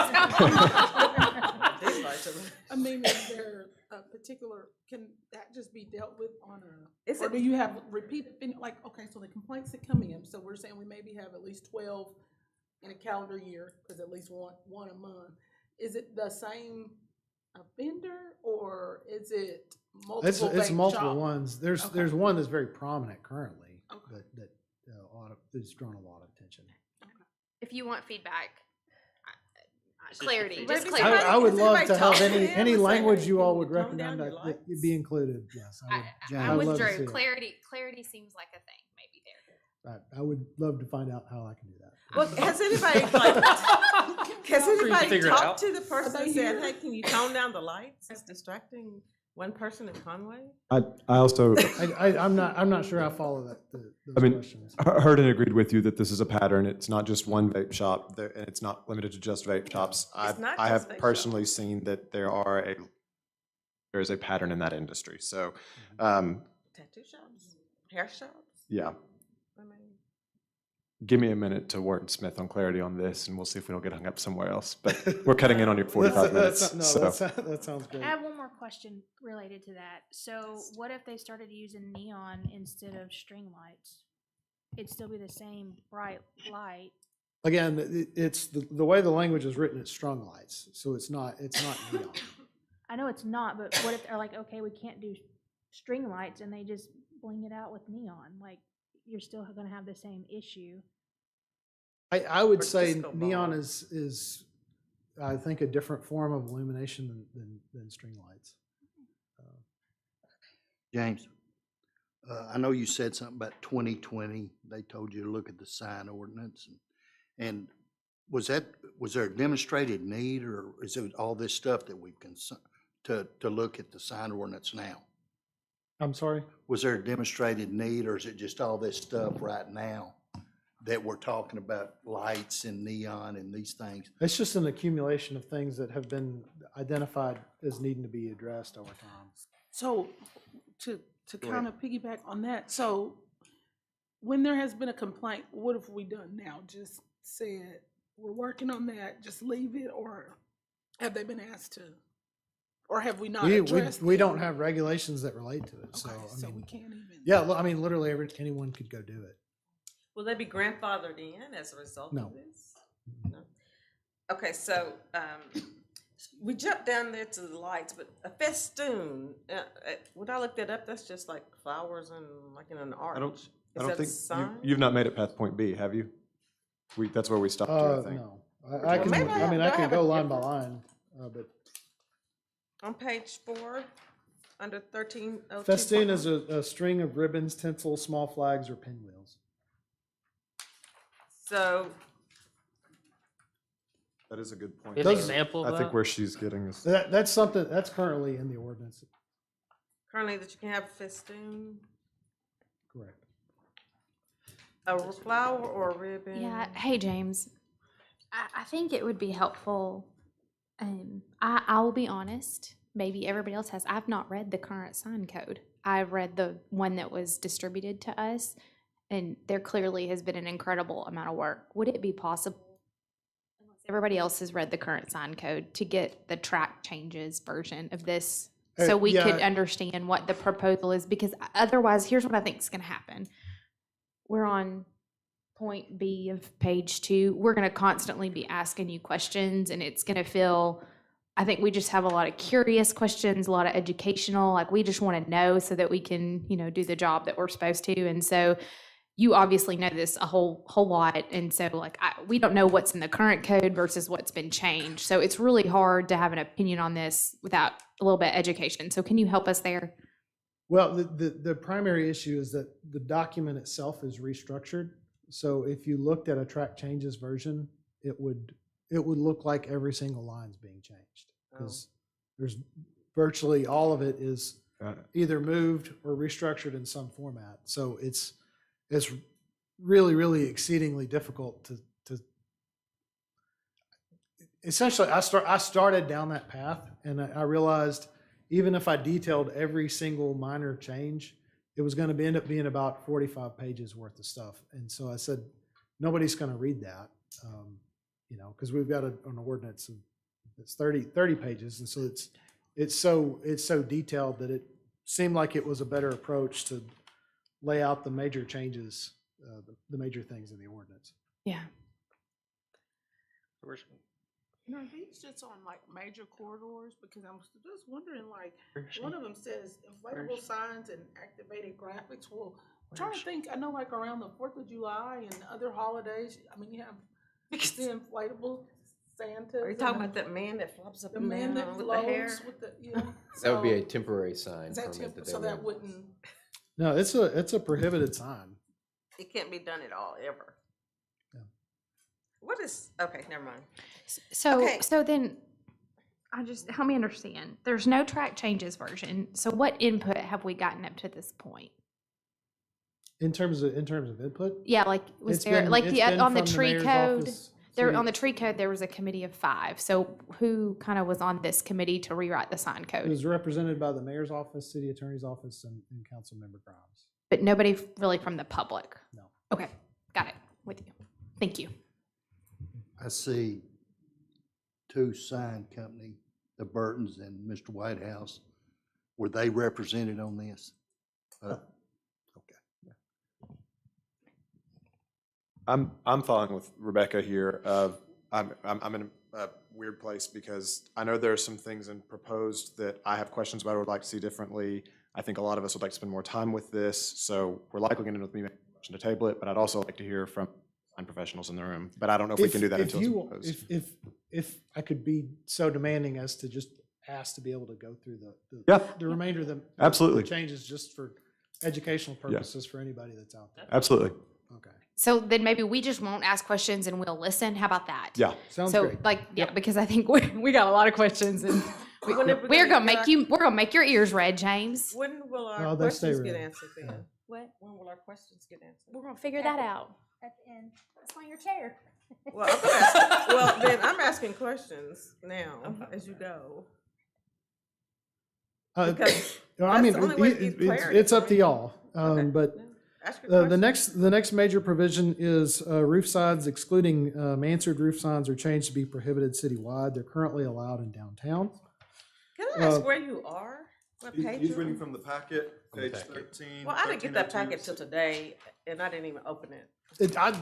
lights are- I mean, is there a particular? Can that just be dealt with on a? Is Or it- do you have repeat? Okay, so the complaints that come in. So we're saying we maybe have at least 12 in a calendar year, because at least one a month, is it the same offender or is it multiple It's vape multiple shops? ones. There's Okay. there's one that's very prominent currently Okay. that's drawn a lot of attention. If you want feedback, just clarity, the just feedback. clarity. I would Has love anybody to have talked to any them any and say, language "Hey, you can all you would tone down recommend your that it lights?" be included. Yes, I I would love to withdrew. see it. Clarity seems like a thing maybe there. I would love to find out how I can do that. Well, has anybody, like, has anybody figure it out. talked to the person they and said, here? hey, can you tone down the lights? It's distracting one person in Conway? I also I'm not sure I follow those I mean, questions. heard and agreed with you that this is a pattern. It's not just one vape shop, and it's not limited to just vape shops. It's not I just have vape personally seen that there is a pattern in that industry. So, Tattoo shops, hair shops? yeah, I mean, give me a minute to wordsmith on clarity on this, and we'll see if we don't get hung up somewhere else. But we're cutting in on your 45 minutes. No, So, that sounds great. I have one more question related to that. So what if they started using neon instead of string lights? It'd still be the same bright light. Again, it's the way the language is written. It's strung lights, so it's not neon. I know it's not, but what if they're like, okay, we can't do string lights, and they just bling it out with neon? Like, you're still gonna have the same issue. I would Or say disco neon ball. is I think a different form of illumination than string lights. James, I know you said something about 2020. They told you to look at the sign ordinance, and was there a demonstrated need, or is it all this stuff that we've to look at the sign ordinance now? I'm sorry. Was there a demonstrated need, or is it just all this stuff right now that we're talking about, lights and neon and these things? It's just an accumulation of things that have been identified as needing to be addressed over time. So to kind of piggyback on that, so when there has been a complaint, what have we done now? Just said, we're working on that, just leave it, or have they been asked to? Or have we not addressed We them? don't have regulations that relate to it, so Okay, I so mean, we can't even. yeah, I mean, literally anyone could go do it. will they be grandfathered in as a result No. of this? No. Okay, so, we jumped down there to the lights, but a festoon, when I looked that up, that's just like flowers and like in an arch. I don't Is that a think sign? you've not made it past point B, have you? That's where we stopped you, I think. No, I Well, can. maybe I mean, I do I can have a go line by different- line, but On page 4, under 1302. festoon is a string of ribbons, tinsel, small flags, or pinwheels. So, That is a good point. An Those- example of I think that? where she's getting is, That's something that's currently in the ordinance. currently that you can have festoon, Correct. a flower or a ribbon. Yeah. Hey, James. I think it would be helpful. I will be honest. Maybe everybody else has. I've not read the current sign code. I've read the one that was distributed to us, and there clearly has been an incredible amount of work. Would it be possible, unless everybody else has read the current sign code, to get the track changes version of this so we yeah. could understand what the proposal is? Because otherwise, here's what I think is going to happen. We're on point B of page 2. We're going to constantly be asking you questions, and it's going to feel, I think we just have a lot of curious questions, a lot of educational, like we just want to know so that we can, do the job that we're supposed to. And so you obviously know this a whole lot. And so we don't know what's in the current code versus what's been changed. So it's really hard to have an opinion on this without a little bit of education. So can you help us there? Well, the primary issue is that the document itself is restructured. So if you looked at a track changes version, it would look like every single line's being changed, because there's virtually all of it is either moved or restructured in some format. So it's really, really exceedingly difficult to essentially, I started down that path, and I realized even if I detailed every single minor change, it was going to end up being about 45 pages worth of stuff. And so I said, nobody's going to read that, because we've got an ordinance that's 30 pages. And so it's so detailed that it seemed like it was a better approach to lay out the major changes, the major things in the ordinance. Yeah. No, these just on like major corridors, because I'm just wondering, like, one of them says inflatable signs and activated graphics. Well, I'm trying to think, I know like around the 4th of July and other holidays, I mean, you have the inflatable Santas. Are you talking about that man that flops up the and man that down with the hair? flows with the, yeah. That would be a So, temporary sign is that permit that they so that would. wouldn't, No, it's a prohibited sign. It can't be done at all, ever. Yeah. What is, okay, never mind. So, Okay. so then, help me understand. There's no track changes version. So what input have we gotten up to this point? In terms of input, Yeah, like, was it's there, been- like it's the, been on the from tree mayor's code? office, There, city- on the tree code, there was a committee of 5. So who kind of was on this committee to rewrite the sign It code? was represented by the mayor's office, city attorney's office, and council member Grimes. But nobody really from the public? No. Okay, got it. With you. Thank you. I see 2 sign company, the Burtons and Mr. Whitehouse. Were they represented on this? Okay. I'm following with Rebecca here. I'm in a weird place because I know there are some things in proposed that I have questions about or would like to see differently. I think a lot of us would like to spend more time with this, so we're likely going to end with me making a motion to table it, but I'd also like to hear from sign professionals in the room. But I don't know if we can do that If until it's you, proposed. if I could be so demanding as to just ask to be able to go through Yeah. the remainder of the Absolutely. the changes just for educational purposes for anybody that's out there. Absolutely. Okay, So then maybe we just won't ask questions and we'll listen. How about that? Yeah. sounds So great. like, yeah, because I think we got a lot of questions and Whenever we're gonna get make our- you, we're gonna make your ears red, James. When will our No, they stay questions get ready. answered then? What? When will our questions get answered? We're gonna figure that out. At the end, that's on your chair. Well, I'm gonna ask, well, then I'm asking questions now as you go. Because I that's mean, the only way to get it's clarity up for to me. y'all, Okay. but Yeah. Ask your the question. next major provision is roof signs excluding mansard roof signs are changed to be prohibited citywide. They're currently allowed in downtown. Can I ask uh, where you are? What page you're on? from the packet, From the page packet. 13. Well, I didn't get that packet till today, and I didn't even open it.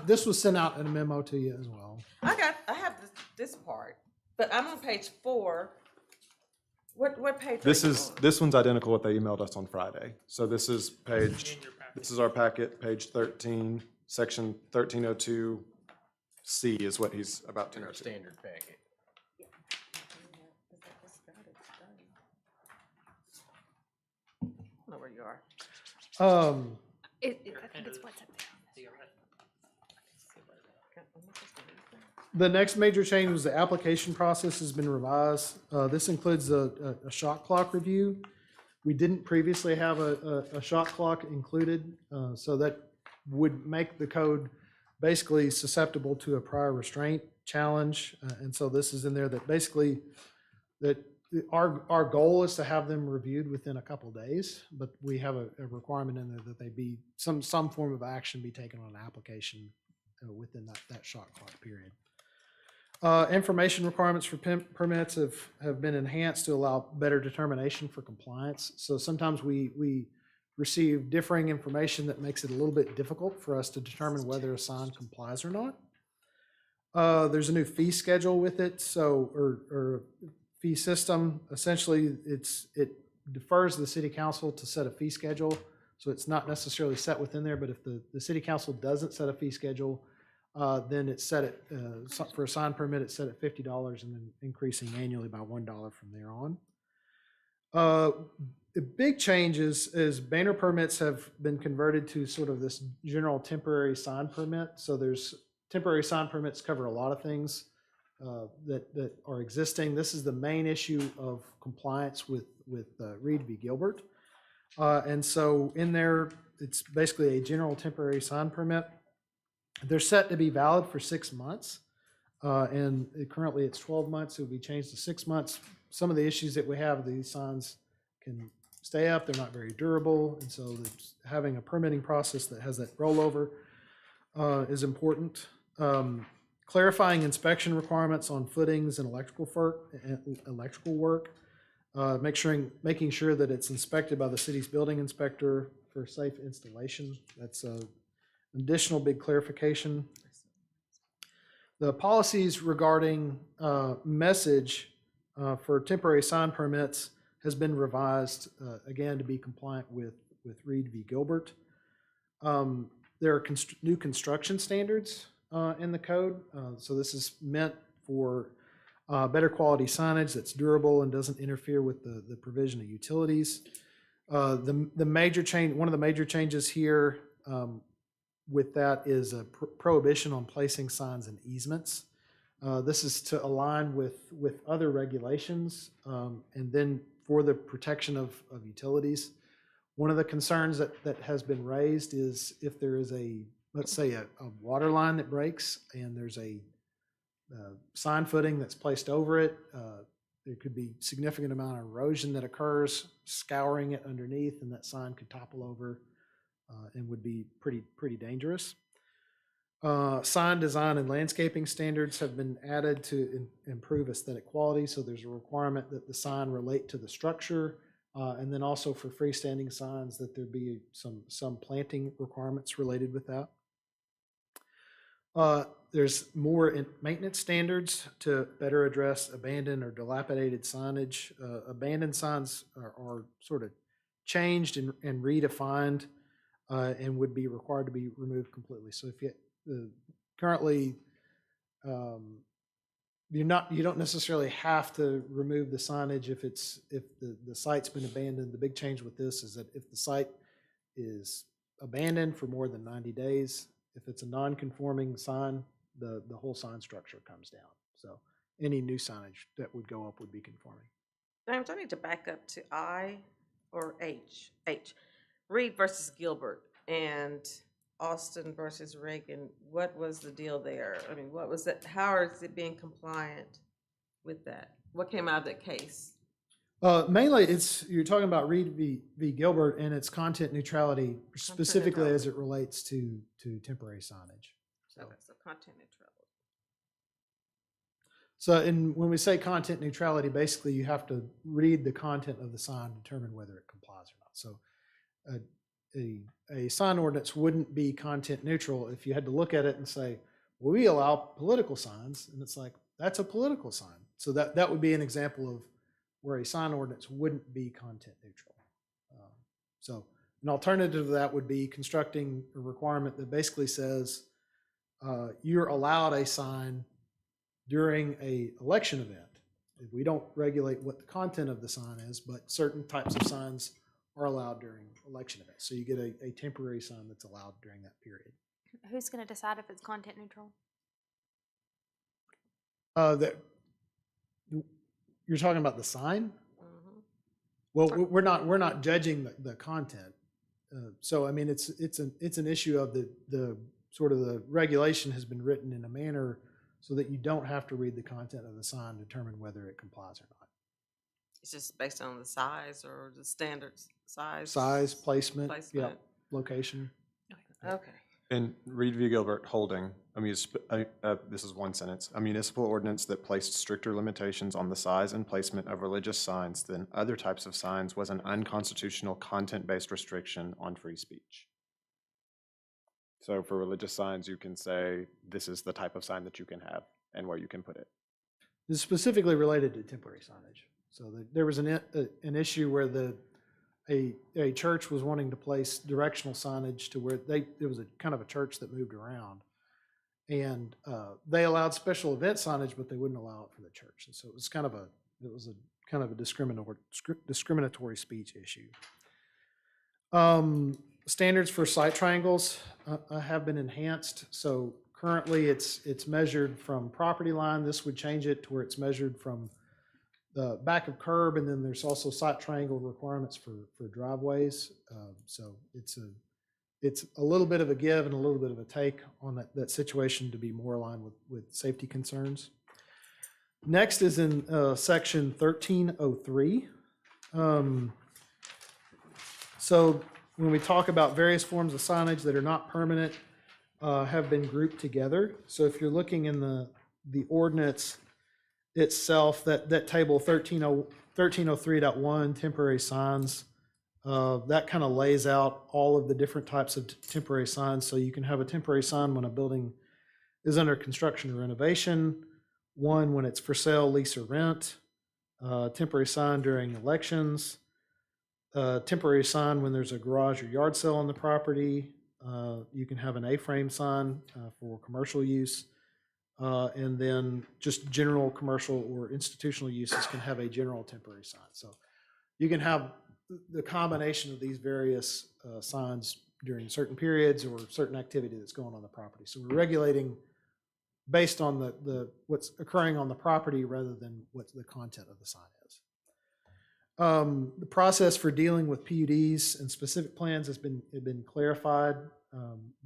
This was sent out in a memo to you as well. I have this part, but I'm on page 4. What page? are you on? This one's identical what they emailed us on Friday. So this is this is our packet, page 13, section 1302C is what he's about to In our go to. standard packet. I don't know where you are. I think it's what's up there. The next major change was the application process has been revised. This includes a shot clock review. We didn't previously have a shot clock included, so that would make the code basically susceptible to a prior restraint challenge. And so this is in there that basically that our goal is to have them reviewed within a couple days, but we have a requirement in there that they be some form of action be taken on an application within that shot clock period. Information requirements for permits have been enhanced to allow better determination for compliance. So sometimes we receive differing information that makes it a little bit difficult for us to determine whether a sign complies or not. There's a new fee schedule with it, or fee system. Essentially, it defers to the city council to set a fee schedule. So it's not necessarily set within there, but if the city council doesn't set a fee schedule, then it's set at, for a sign permit, it's set at $50 and then increasing annually by $1 from there on. The big change is banner permits have been converted to sort of this general temporary sign permit. So there's temporary sign permits cover a lot of things that are existing. This is the main issue of compliance with Reed v. Gilbert. And so in there, it's basically a general temporary sign permit. They're set to be valid for 6 months, and currently it's 12 months. It will be changed to 6 months. Some of the issues that we have, these signs can stay up. They're not very durable, and so having a permitting process that has that rollover is important. Clarifying inspection requirements on footings and electrical work. Making sure that it's inspected by the city's building inspector for safe installation. That's additional big clarification. The policies regarding message for temporary sign permits has been revised, again, to be compliant with Reed v. Gilbert. There are new construction standards in the code. So this is meant for better quality signage that's durable and doesn't interfere with the provision of utilities. The major change, one of the major changes here with that is a prohibition on placing signs in easements. This is to align with other regulations, and then for the protection of utilities. One of the concerns that has been raised is if there is let's say a water line that breaks and there's a sign footing that's placed over it, there could be significant amount of erosion that occurs, scouring it underneath, and that sign could topple over and would be pretty dangerous. Sign design and landscaping standards have been added to improve aesthetic quality. So there's a requirement that the sign relate to the structure, and then also for freestanding signs that there be some planting requirements related with that. There's more maintenance standards to better address abandoned or dilapidated signage. Abandoned signs are sort of changed and redefined and would be required to be removed completely. So if you currently you don't necessarily have to remove the signage if the site's been abandoned. The big change with this is that if the site is abandoned for more than 90 days, if it's a non-conforming sign, the whole sign structure comes down. So any new signage that would go up would be conforming. James, I need to back up to I or H. Reed versus Gilbert and Austin versus Reagan. What was the deal there? I mean, what was that? How is it being compliant with that? What came out of that case? Mainly, you're talking about Reed v. Gilbert and its content neutrality, specifically as it relates to temporary signage. So content neutrality. So, when we say content neutrality, basically you have to read the content of the sign to determine whether it complies or not. So, a sign ordinance wouldn't be content neutral if you had to look at it and say, well, we allow political signs, and it's like, that's a political sign. So that would be an example of where a sign ordinance wouldn't be content neutral. So an alternative to that would be constructing a requirement that basically says you're allowed a sign during an election event. We don't regulate what the content of the sign is, but certain types of signs are allowed during election events. So you get a temporary sign that's allowed during that period. Who's going to decide if it's content neutral? You're talking about the sign? Mm-hmm. Well, we're not judging the content. So I mean, it's an issue of the sort of the regulation has been written in a manner so that you don't have to read the content of the sign to determine whether it complies or not. It's just based on the size or the standards size? Size, placement. Yeah, location. Okay. In Reed v. Gilbert holding, this is one sentence, a municipal ordinance that placed stricter limitations on the size and placement of religious signs than other types of signs was an unconstitutional content-based restriction on free speech. So for religious signs, you can say, this is the type of sign that you can have and where you can put it. This is specifically related to temporary signage. So there was an issue where a church was wanting to place directional signage to where it was a kind of a church that moved around, and they allowed special event signage, but they wouldn't allow it for the church. And so it was kind of a discriminatory speech issue. Standards for site triangles have been enhanced. So currently it's measured from property line. This would change it to where it's measured from the back of curb, and then there's also site triangle requirements for driveways. So it's a little bit of a give and a little bit of a take on that situation to be more aligned with safety concerns. Next is in section 1303. So when we talk about various forms of signage that are not permanent, have been grouped together. So if you're looking in the ordinance itself, that table 1303.1, temporary signs, that kind of lays out all of the different types of temporary signs. So you can have a temporary sign when a building is under construction or renovation. 1 when it's for sale, lease, or rent. Temporary sign during elections. Temporary sign when there's a garage or yard sale on the property. You can have an A-frame sign for commercial use. And then just general commercial or institutional uses can have a general temporary sign. So you can have the combination of these various signs during certain periods or certain activity that's going on the property. So we're regulating based on the what's occurring on the property rather than what the content of the sign is. The process for dealing with PUDs and specific plans has been clarified.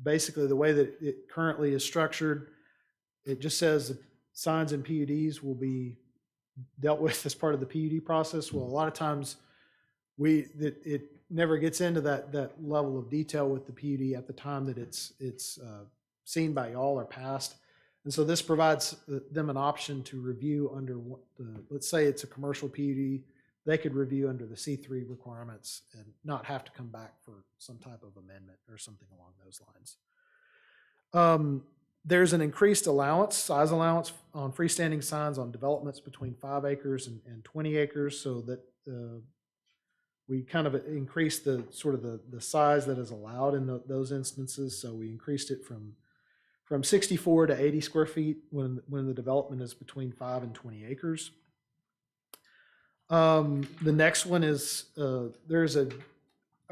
Basically, the way that it currently is structured, it just says that signs and PUDs will be dealt with as part of the PUD process. Well, a lot of times it never gets into that level of detail with the PUD at the time that it's seen by y'all or passed. And so this provides them an option to review under let's say it's a commercial PUD, they could review under the C3 requirements and not have to come back for some type of amendment or something along those lines. There's an increased size allowance on freestanding signs on developments between 5 acres and 20 acres, so that we kind of increased the size that is allowed in those instances. So we increased it from 64 to 80 square feet when the development is between 5 and 20 acres. The next one is there's a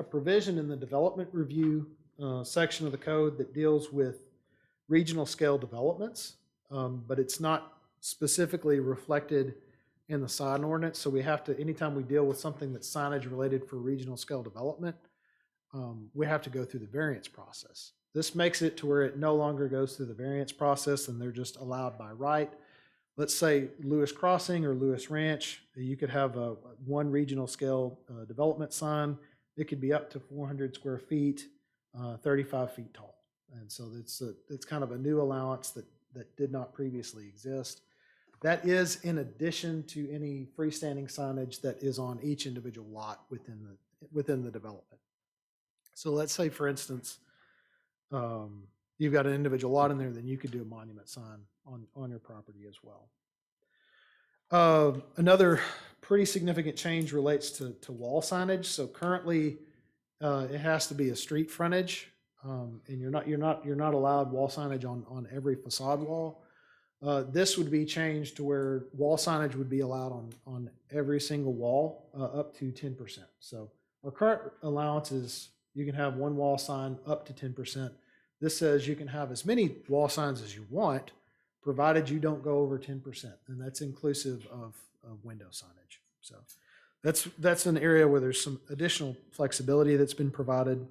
provision in the development review section of the code that deals with regional scale developments, but it's not specifically reflected in the sign ordinance. So we have to, anytime we deal with something that's signage related for regional scale development, we have to go through the variance process. This makes it to where it no longer goes through the variance process and they're just allowed by right. Let's say Lewis Crossing or Lewis Ranch, you could have one regional scale development sign. It could be up to 400 square feet, 35 feet tall. And so it's kind of a new allowance that did not previously exist. That is in addition to any freestanding signage that is on each individual lot within the development. So let's say, for instance, you've got an individual lot in there, then you could do a monument sign on your property as well. Another pretty significant change relates to wall signage. So currently, it has to be a street frontage, and you're not allowed wall signage on every facade wall. This would be changed to where wall signage would be allowed on every single wall up to 10%. So our current allowance is you can have one wall sign up to 10%. This says you can have as many wall signs as you want, provided you don't go over 10%, and that's inclusive of window signage. So that's an area where there's some additional flexibility that's been provided.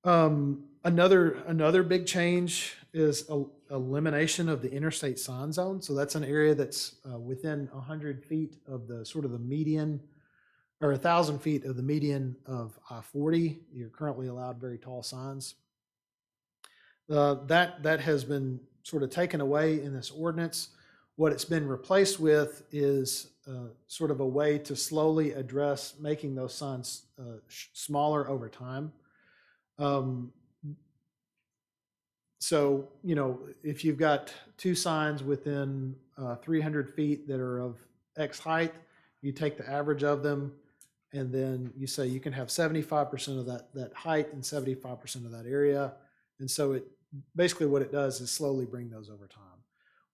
Another big change is elimination of the interstate sign zone. So that's an area that's within 100 feet of the median, or 1,000 feet of the median of I-40. You're currently allowed very tall signs. That has been sort of taken away in this ordinance. What it's been replaced with is sort of a way to slowly address making those signs smaller over time. So, if you've got 2 signs within 300 feet that are of X height, you take the average of them, and then you say you can have 75% of that height and 75% of that area. And so basically what it does is slowly bring those over time.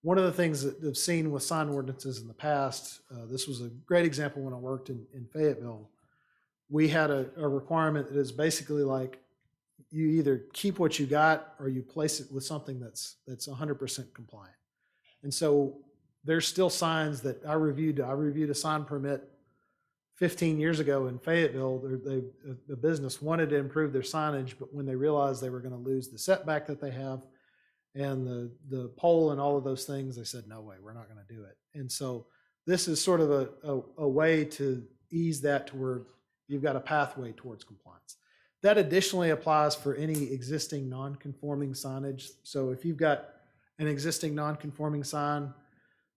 One of the things that I've seen with sign ordinances in the past, this was a great example when I worked in Fayetteville. We had a requirement that is basically like, you either keep what you got or you place it with something that's 100% compliant. And so there's still signs that I reviewed a sign permit 15 years ago in Fayetteville. The business wanted to improve their signage, but when they realized they were going to lose the setback that they have and the pole and all of those things, they said, no way, we're not going to do it. And so this is sort of a way to ease that to where you've got a pathway towards compliance. That additionally applies for any existing non-conforming signage. So if you've got an existing non-conforming sign,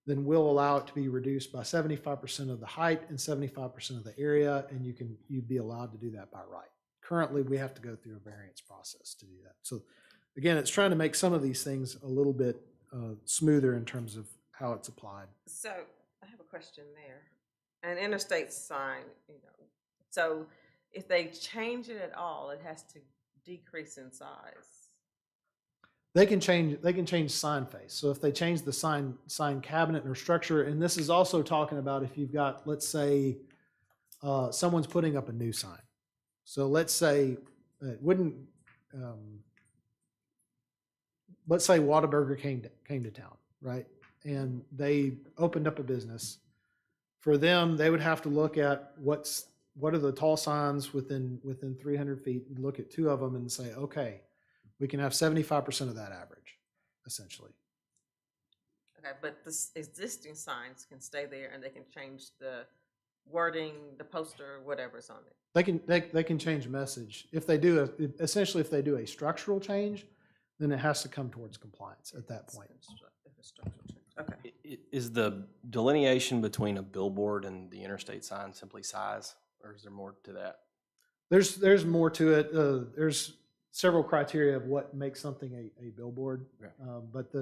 then we'll allow it to be reduced by 75% of the height and 75% of the area, and you'd be allowed to do that by right. Currently, we have to go through a variance process to do that. So again, it's trying to make some of these things a little bit smoother in terms of how it's applied. So I have a question there. An interstate sign, so if they change it at all, it has to decrease in size. They can change sign face. So if they change the sign cabinet or structure, and this is also talking about if you've got, let's say, someone's putting up a new sign. So let's say it wouldn't. Let's say Whataburger came to town, right? And they opened up a business. For them, they would have to look at what are the tall signs within 300 feet, and look at two of them and say, okay, we can have 75% of that average, essentially. Okay, but the existing signs can stay there and they can change the wording, the poster, whatever's on it. They can change message. If they do essentially if they do a structural change, then it has to come towards compliance at that point. Okay. Is the delineation between a billboard and the interstate sign simply size, or is there more to that? There's more to it. There's several criteria of what makes something a billboard. Okay. But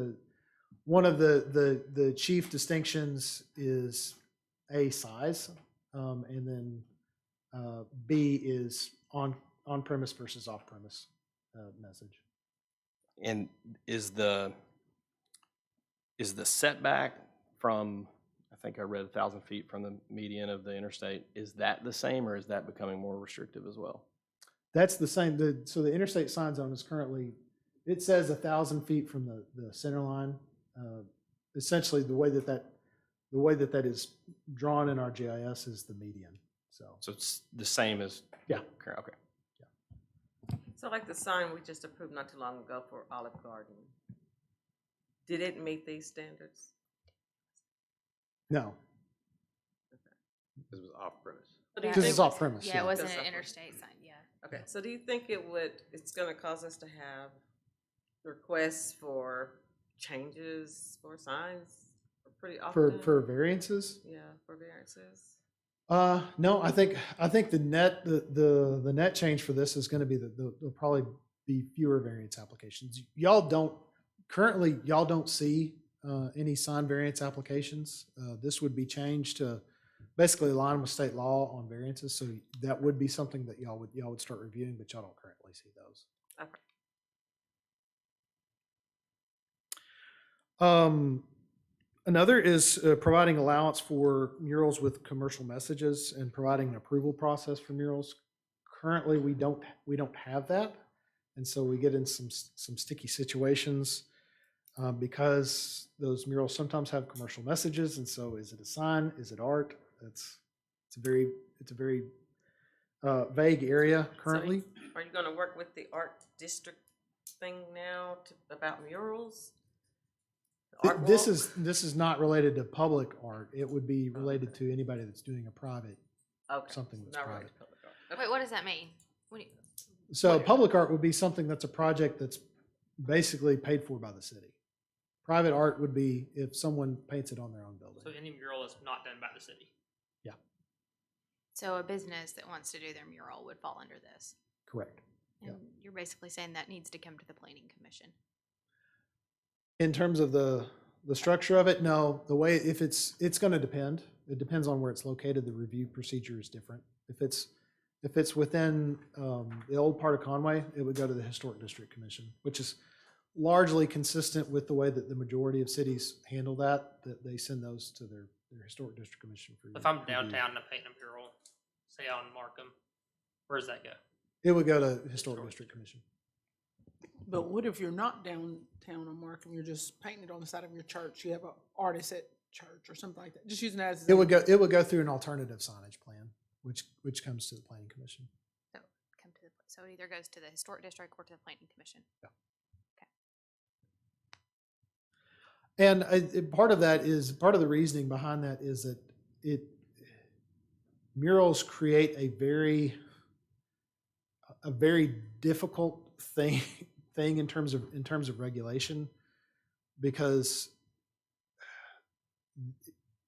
one of the chief distinctions is A, size, and then B is on premise versus off premise message. And is the setback from, I think I read 1,000 feet from the median of the interstate, is that the same, or is that becoming more restrictive as well? That's the same. So the interstate sign zone is currently, it says 1,000 feet from the center line. Essentially, the way that is drawn in our GIS is the median. So it's the same as Yeah. current. Okay. So like the sign we just approved not too long ago for Olive Garden, did it meet these standards? No, This was off premise. So do you this think- is off premise. Yeah, it wasn't That's an off interstate sign, yeah. Okay, so do you think it's gonna cause us to have requests for changes for signs pretty often? For variances. Yeah, for variances. No, I think the net change for this is going to be there'll probably be fewer variance applications. Y'all don't see any sign variance applications. This would be changed to basically align with state law on variances. So that would be something that y'all would start reviewing, but y'all don't currently see those. Okay. Another is providing allowance for murals with commercial messages and providing an approval process for murals. Currently, we don't have that, and so we get in some sticky situations because those murals sometimes have commercial messages. And so, is it a sign? Is it art? It's a very vague area currently. So are you gonna work with the art district thing now about murals? Art This walk? this is not related to public art. It would be related to anybody that's doing a private, Okay, something that's not private. related to public art. Okay. Wait, what does that mean? What do you, So public art would be something that's a project that's basically paid for by the city. Private art would be if someone paints it on their own building. So any mural is not done by the city. so a business that wants to do their mural would fall under this? Correct. And you're basically saying that needs to come to the planning commission? In terms of the structure of it, no. The way, if it's going to depend. It depends on where it's located. The review procedure is different. If it's within the old part of Conway, it would go to the Historic District Commission, which is largely consistent with the way that the majority of cities handle that they send those to their Historic District Commission for If I'm review. downtown and I'm painting a mural, say out in Markham, where does that go? It would go to Historic District Commission. But what if you're not downtown on Markham, you're just painting it on the side of your church, you have an artist at church or something like that, just using that as. It would go through an alternative signage plan, which comes to the Planning Commission. So it either goes to the historic district or to the planning commission? And part of the reasoning behind that is that murals create a very difficult thing in terms of regulation, because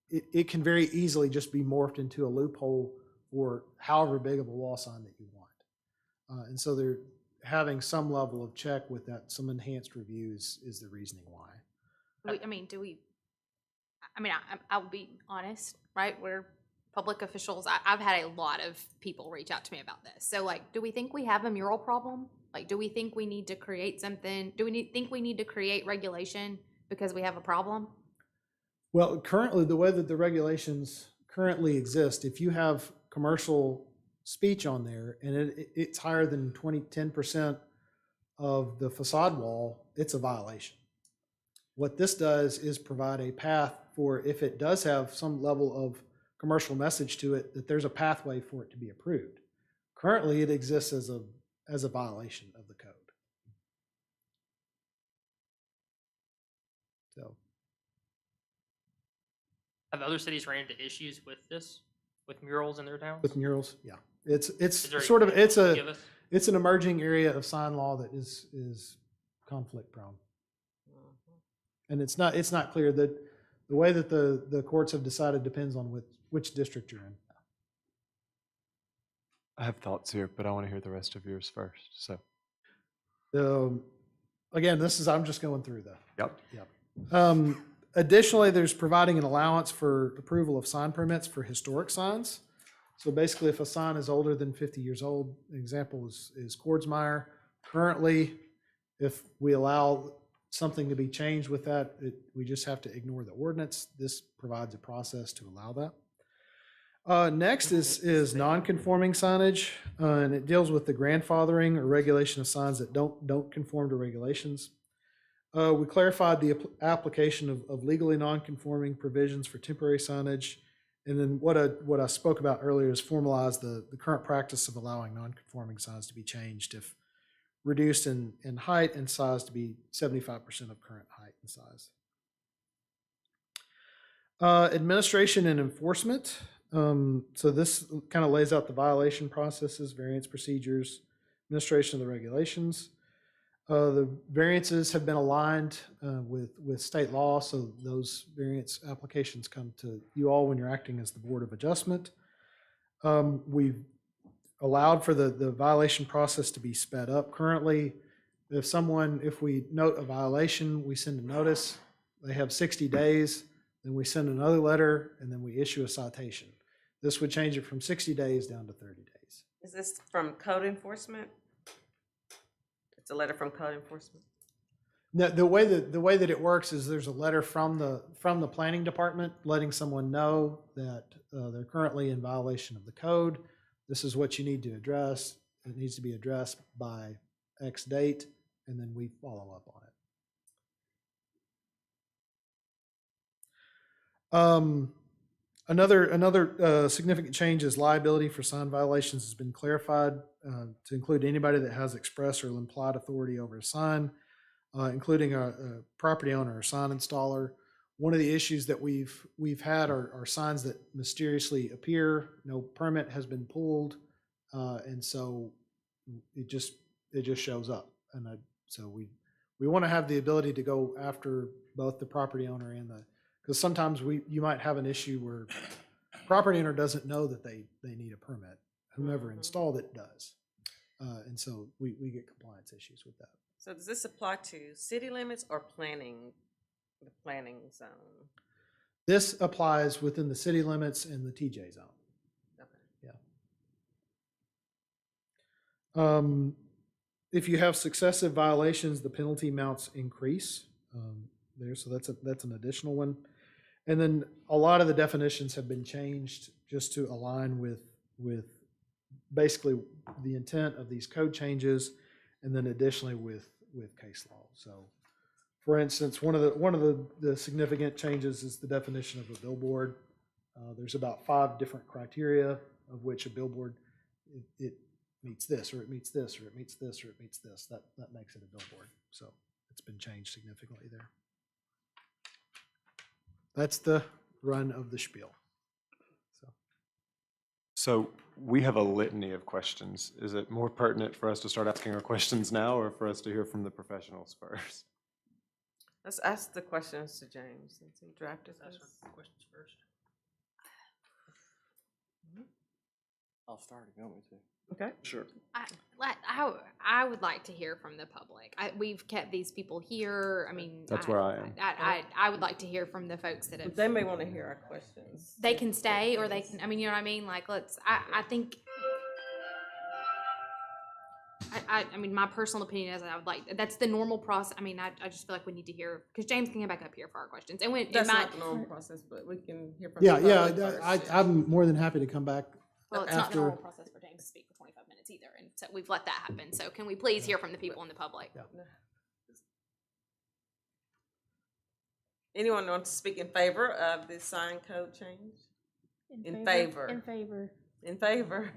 it can very easily just be morphed into a loophole for however big of a wall sign that you want. And so having some level of check with that, some enhanced review is the reasoning why. I'll be honest, right? We're public officials. I've had a lot of people reach out to me about this. So, like, do we think we have a mural problem? Like, do we think we need to create something? Do we think we need to create regulation because we have a problem? Well, currently, the way that the regulations currently exist, if you have commercial speech on there and it's higher than 10% of the facade wall, it's a violation. What this does is provide a path for, if it does have some level of commercial message to it, that there's a pathway for it to be approved. Currently, it exists as a violation of the code. So, Have other cities ran into issues with this, with murals in their towns? with murals, yeah, it's Is there sort of, anything you can give us? it's an emerging area of sign law that is conflict prone. And it's not clear that the way that the courts have decided depends on which district you're in. I have thoughts here, but I want to hear the rest of yours first, so. Again, I'm just going through the. Yep. Additionally, there's providing an allowance for approval of sign permits for historic signs. So basically, if a sign is older than 50 years old, an example is Cordsmeyer. Currently, if we allow something to be changed with that, we just have to ignore the ordinance. This provides a process to allow that. Next is non-conforming signage, and it deals with the grandfathering or regulation of signs that don't conform to regulations. We clarified the application of legally non-conforming provisions for temporary signage, and then what I spoke about earlier is formalize the current practice of allowing non-conforming signs to be changed if reduced in height and size to be 75% of current height and size. Administration and enforcement. So this kind of lays out the violation processes, variance procedures, administration of the regulations. The variances have been aligned with state law, so those variance applications come to you all when you're acting as the Board of Adjustment. We've allowed for the violation process to be sped up. Currently, if we note a violation, we send a notice, they have 60 days, then we send another letter, and then we issue a citation. This would change it from 60 days down to 30 days. Is this from code enforcement? It's a letter from code enforcement? No, the way that it works is there's a letter from the planning department letting someone know that they're currently in violation of the code. This is what you need to address. It needs to be addressed by X date, and then we follow up on it. Another significant change is liability for sign violations has been clarified to include anybody that has express or implied authority over a sign, including a property owner or sign installer. One of the issues that we've had are signs that mysteriously appear, no permit has been pulled, and so it just shows up. And so we want to have the ability to go after both the property owner and because sometimes you might have an issue where property owner doesn't know that they need a permit. Whomever installed it does, and so we get compliance issues with that. So does this apply to city limits or the planning zone? This applies within the city limits and the TJ zone. Okay. Yeah. If you have successive violations, the penalty amounts increase there. So that's an additional one. And then a lot of the definitions have been changed just to align with basically the intent of these code changes, and then additionally with case law. So, for instance, one of the significant changes is the definition of a billboard. There's about 5 different criteria of which a billboard it meets this, or it meets this, or it meets this, or it meets this. That makes it a billboard. So it's been changed significantly there. That's the run of the spiel. So we have a litany of questions. Is it more pertinent for us to start asking our questions now, or for us to hear from the professionals first? Let's ask the questions to James since he drafted this. Questions first. I'll start if you want me to. Okay. Sure. I would like to hear from the public. We've kept these people here. I mean, That's where I am. I would like to hear from the folks that have. They may want to hear our questions. They can stay, or they can. I mean, you know what I mean. Like, I think. I mean, my personal opinion is I would like, that's the normal process. I mean, I just feel like we need to hear, because James can come back up here for our questions. And when, That's not the normal process, but we can hear from. Yeah, the yeah, public first, I'm more than happy to come back well, it's not the after. normal process for James to speak for 25 minutes either. And so we've let that happen. So can we please hear from the people in the public? Yeah. Anyone want to speak in favor of this sign code change? In favor. In favor. In favor?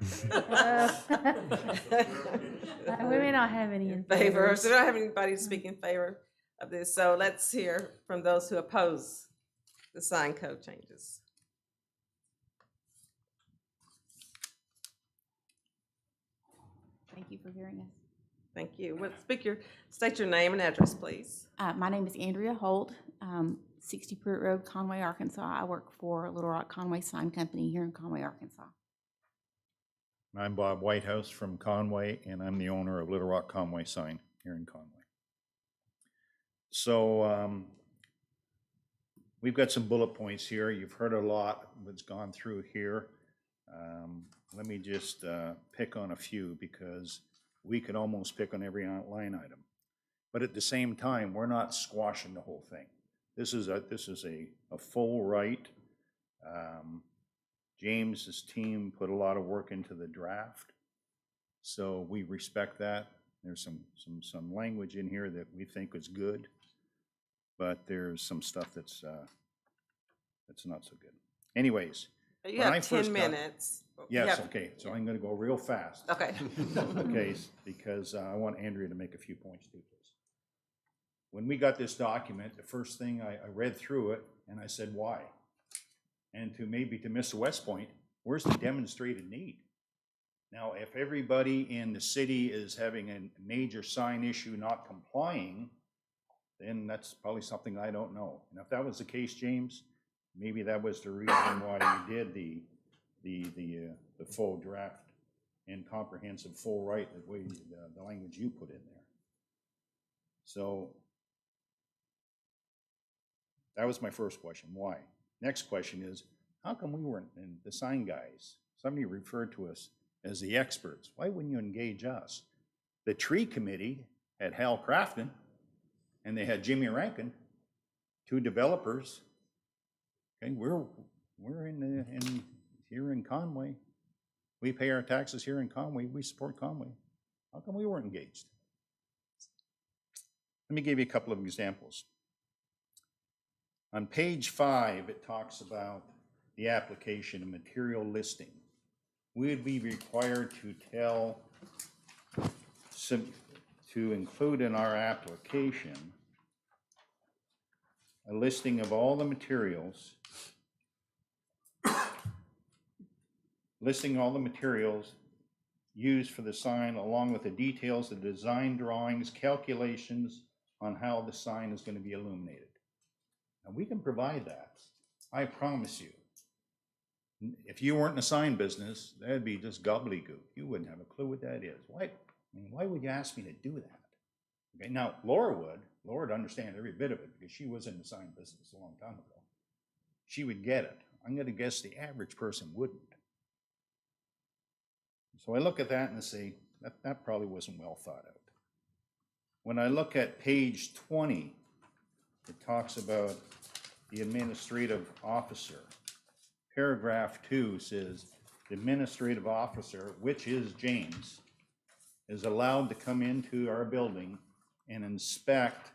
We may not have any In favor, so we don't have anybody to speak in favor of this, so let's hear from those who oppose the sign code changes. Thank you for hearing us. Thank you. State your name and address, please. My name is Andrea Holt, 60 Pruitt Road, Conway, Arkansas. I work for Little Rock Conway Sign Company here in Conway, Arkansas. I'm Bob Whitehouse from Conway, and I'm the owner of Little Rock Conway Sign here in Conway. So we've got some bullet points here. You've heard a lot that's gone through here. Let me just pick on a few, because we could almost pick on every line item. But at the same time, we're not squashing the whole thing. This is a full right. James's team put a lot of work into the draft, so we respect that. There's some language in here that we think is good, but there's some stuff that's not so good. Anyways, You when I have first 10 got- minutes. Yes, okay, so I'm gonna go real fast. Okay. Okay, because I want Andrea to make a few points too, please. When we got this document, the first thing I read through it, and I said, why? And to Mr. West Point, where's the demonstrated need? Now, if everybody in the city is having a major sign issue not complying, then that's probably something I don't know. And if that was the case, James, maybe that was the reason why you did the full draft and comprehensive full right, the way the language you put in there. So that was my first question, why? Next question is, how come we weren't, and the sign guys, somebody referred to us as the experts. Why wouldn't you engage us? The tree committee had Hal Crafton, and they had Jimmy Rankin, two developers. Okay, we're here in Conway. We pay our taxes here in Conway. We support Conway. How come we weren't engaged? Let me give you a couple of examples. On page 5, it talks about the application and material listing. We would be required to include in our application a listing of all the materials, used for the sign, along with the details of design drawings, calculations on how the sign is going to be illuminated. And we can provide that, I promise you. If you weren't in the sign business, that'd be just gobbledygook. You wouldn't have a clue what that is. Why would you ask me to do that? Okay, now Laura would understand every bit of it, because she was in the sign business a long time ago. She would get it. I'm going to guess the average person wouldn't. So I look at that and I say, that probably wasn't well thought out. When I look at page 20, it talks about the administrative officer. Paragraph 2 says, the administrative officer, which is James, is allowed to come into our building and inspect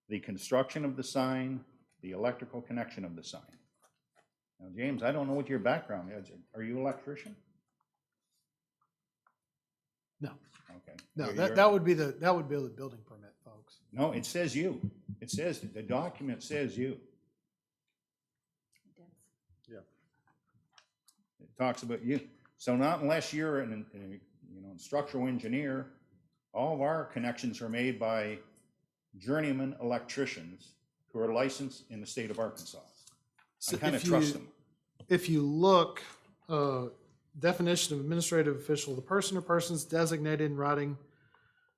the construction of the sign, the electrical connection of the sign. Now, James, I don't know what your background is. Are you an electrician? No. Okay. No, that would be the building permit, folks. No, it says you. It says, the document says you. Yeah. It talks about you. So not unless you're an structural engineer. All of our connections are made by journeyman electricians who are licensed in the state of Arkansas. So I kind of if trust them. If you look definition of administrative official, the person or persons designated in writing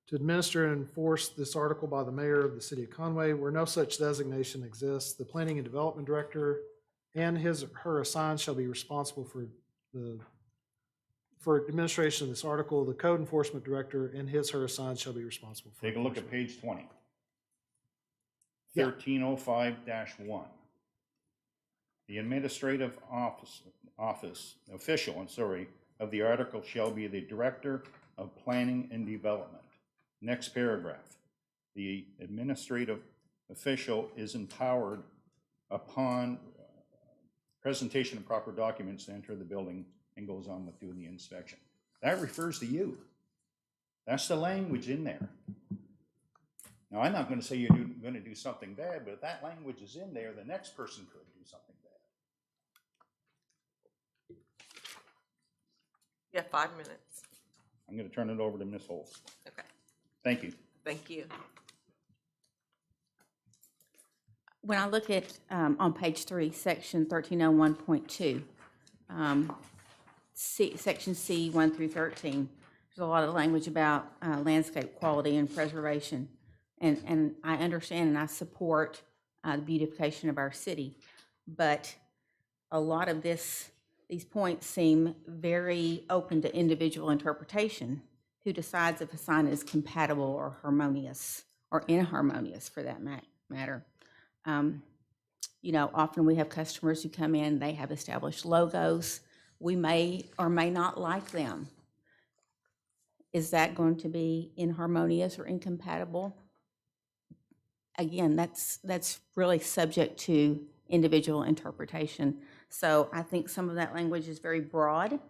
to administer and enforce this article by the mayor of the city of Conway. Where no such designation exists, the planning and development director and his or her assigned shall be responsible for administration of this article. The code enforcement director and his or her assigned shall be responsible for. Take a look at page 20. Yeah. 1305-1. The administrative official of the article shall be the Director of Planning and Development. Next paragraph. The administrative official is empowered upon presentation of proper documents to enter the building and goes on with doing the inspection. That refers to you. That's the language in there. Now, I'm not going to say you're going to do something bad, but if that language is in there, the next person could do something bad. You have 5 minutes. I'm going to turn it over to Ms. Holtz. Okay, Thank you. thank you. When I look at, on page 3, section 1301.2, section C, 1 through 13, there's a lot of language about landscape quality and preservation. And I understand and I support the beautification of our city, but a lot of these points seem very open to individual interpretation. Who decides if a sign is compatible or harmonious or inharmonious for that matter? You know, often we have customers who come in, they have established logos. We may or may not like them. Is that going to be inharmonious or incompatible? Again, that's really subject to individual interpretation. So I think some of that language is very broad,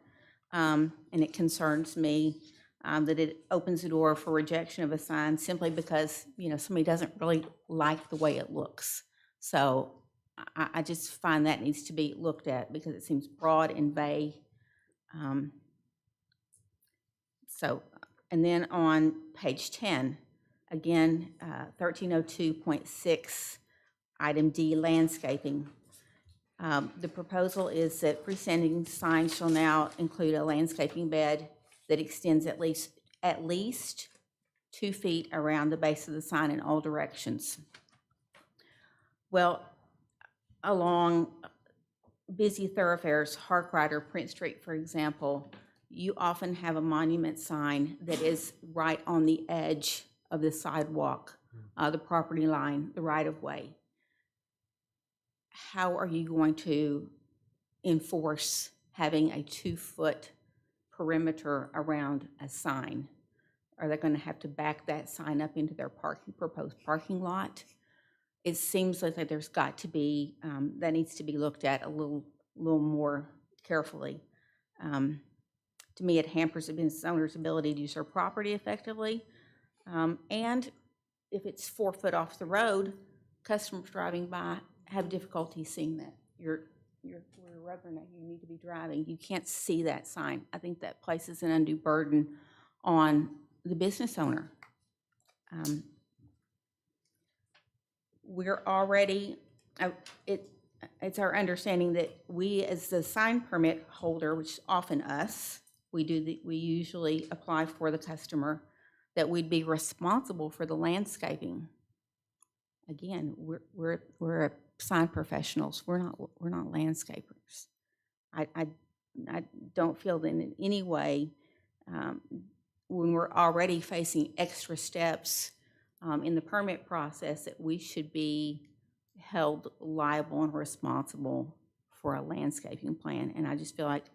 and it concerns me that it opens the door for rejection of a sign simply because, you know, somebody doesn't really like the way it looks. So I just find that needs to be looked at because it seems broad and vague. And then on page 10, again, 1302.6, item D, landscaping. The proposal is that freestanding signs shall now include a landscaping bed that extends at least 2 feet around the base of the sign in all directions. Well, along busy thoroughfares, Harkrider, Prince Street, for example, you often have a monument sign that is right on the edge of the sidewalk, the property line, the right-of-way. How are you going to enforce having a 2-foot perimeter around a sign? Are they going to have to back that sign up into their proposed parking lot? It seems like there's got to be, that needs to be looked at a little more carefully. To me, it hampers the business owner's ability to use their property effectively. And if it's 4 foot off the road, customers driving by have difficulty seeing that. We're rubbernecking, you need to be driving. You can't see that sign. I think that places an undue burden on the business owner. We're already, it's our understanding that we as the sign permit holder, which is often us, we usually apply for the customer, that we'd be responsible for the landscaping. Again, we're sign professionals. We're not landscapers. I don't feel that in any way, when we're already facing extra steps in the permit process, that we should be held liable and responsible for a landscaping plan. And I just feel like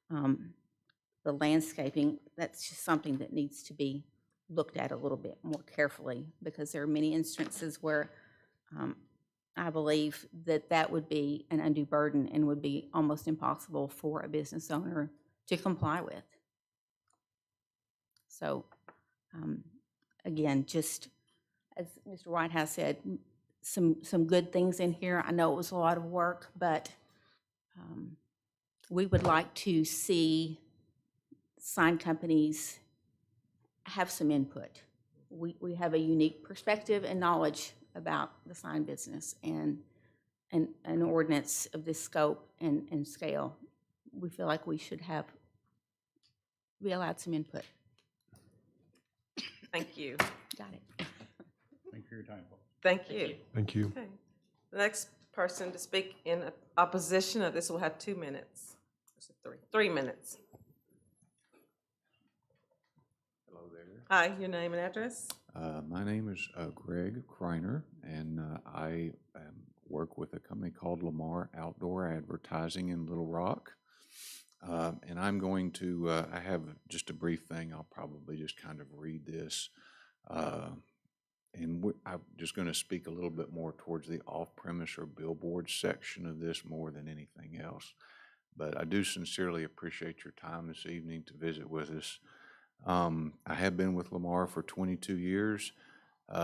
the landscaping, that's just something that needs to be looked at a little bit more carefully, because there are many instances where I believe that would be an undue burden and would be almost impossible for a business owner to comply with. So again, just as Mr. Whitehouse said, some good things in here. I know it was a lot of work, but we would like to see sign companies have some input. We have a unique perspective and knowledge about the sign business, and an ordinance of this scope and scale. We feel like we should have we allowed some input. Thank you. Got it. Thank you for your time, folks. Thank you. Thank you. Okay. The next person to speak in opposition of this will have 2 minutes. Is it 3? 3 minutes. Hello there. Hi, your name and address? My name is Greg Kreiner, and I work with a company called Lamar Outdoor Advertising in Little Rock. And I'm going to, I have just a brief thing. I'll probably just kind of read this. And I'm just going to speak a little bit more towards the off-premise or billboard section of this more than anything else. But I do sincerely appreciate your time this evening to visit with us. I have been with Lamar for 22 years,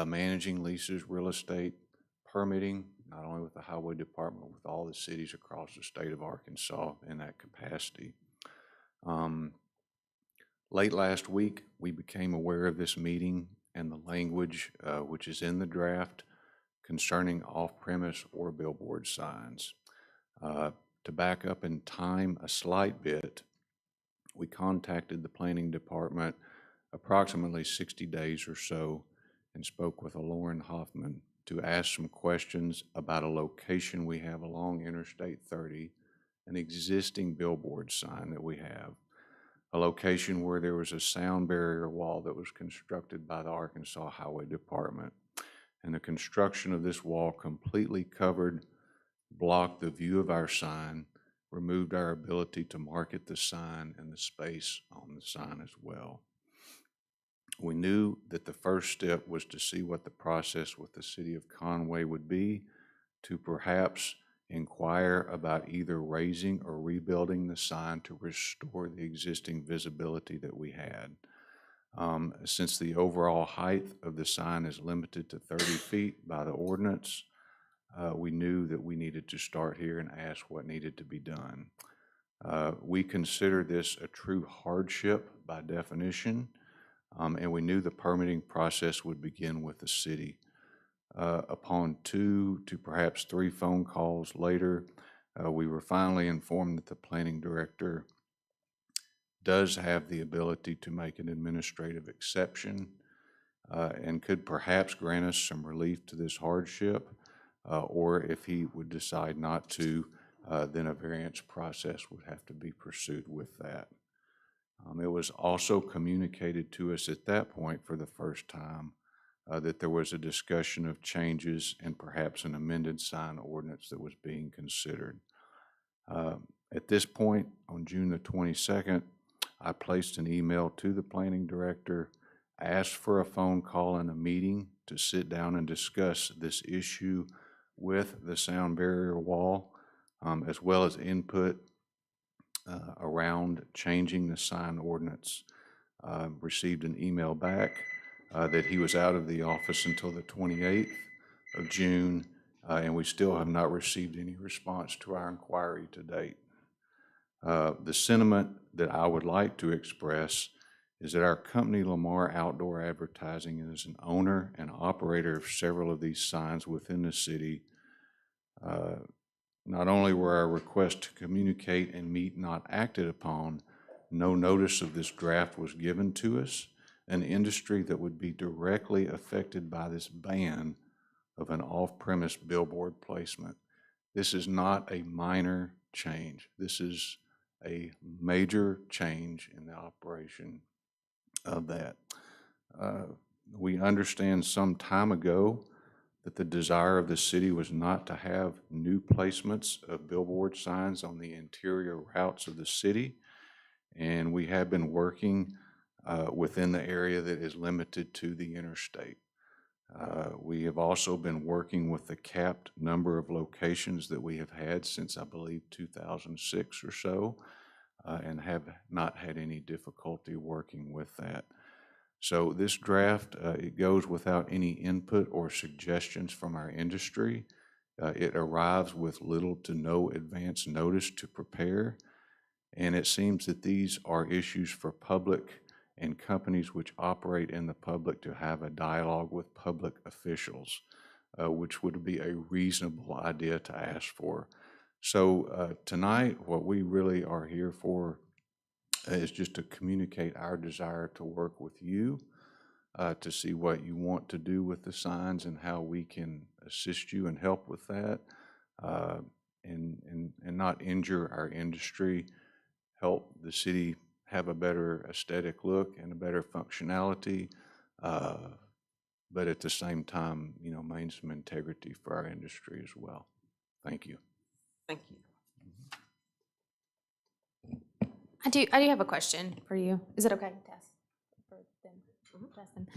managing leases, real estate, permitting, not only with the highway department, but with all the cities across the state of Arkansas in that capacity. Late last week, we became aware of this meeting and the language which is in the draft concerning off-premise or billboard signs. To back up in time a slight bit, we contacted the planning department approximately 60 days or so and spoke with Lauren Hoffman to ask some questions about a location we have along Interstate 30, an existing billboard sign that we have, a location where there was a sound barrier wall that was constructed by the Arkansas Highway Department. And the construction of this wall completely blocked the view of our sign, removed our ability to market the sign and the space on the sign as well. We knew that the first step was to see what the process with the city of Conway would be to perhaps inquire about either raising or rebuilding the sign to restore the existing visibility that we had. Since the overall height of the sign is limited to 30 feet by the ordinance, we knew that we needed to start here and ask what needed to be done. We consider this a true hardship by definition, and we knew the permitting process would begin with the city. Upon 2 to perhaps 3 phone calls later, we were finally informed that the planning director does have the ability to make an administrative exception and could perhaps grant us some relief to this hardship, or if he would decide not to, then a variance process would have to be pursued with that. It was also communicated to us at that point for the first time that there was a discussion of changes and perhaps an amended sign ordinance that was being considered. At this point, on June the 22nd, I placed an email to the planning director, asked for a phone call and a meeting to sit down and discuss this issue with the sound barrier wall, as well as input around changing the sign ordinance. Received an email back that he was out of the office until the 28th of June, and we still have not received any response to our inquiry to date. The sentiment that I would like to express is that our company, Lamar Outdoor Advertising, is an owner and operator of several of these signs within the city. Not only were our requests to communicate and meet not acted upon, no notice of this draft was given to us, an industry that would be directly affected by this ban of an off-premise billboard placement. This is not a minor change. This is a major change in the operation of that. We understand some time ago that the desire of the city was not to have new placements of billboard signs on the interior routes of the city, and we have been working within the area that is limited to the interstate. We have also been working with the capped number of locations that we have had since, I believe, 2006 or so, and have not had any difficulty working with that. So this draft, it goes without any input or suggestions from our industry. It arrives with little to no advance notice to prepare, and it seems that these are issues for public and companies which operate in the public to have a dialogue with public officials, which would be a reasonable idea to ask for. So tonight, what we really are here for is just to communicate our desire to work with you, to see what you want to do with the signs and how we can assist you and help with that, and not injure our industry, help the city have a better aesthetic look and a better functionality, but at the same time, maintain some integrity for our industry as well. Thank you. Thank you. I do have a question for you. Is it okay, Tess? For them? Justin.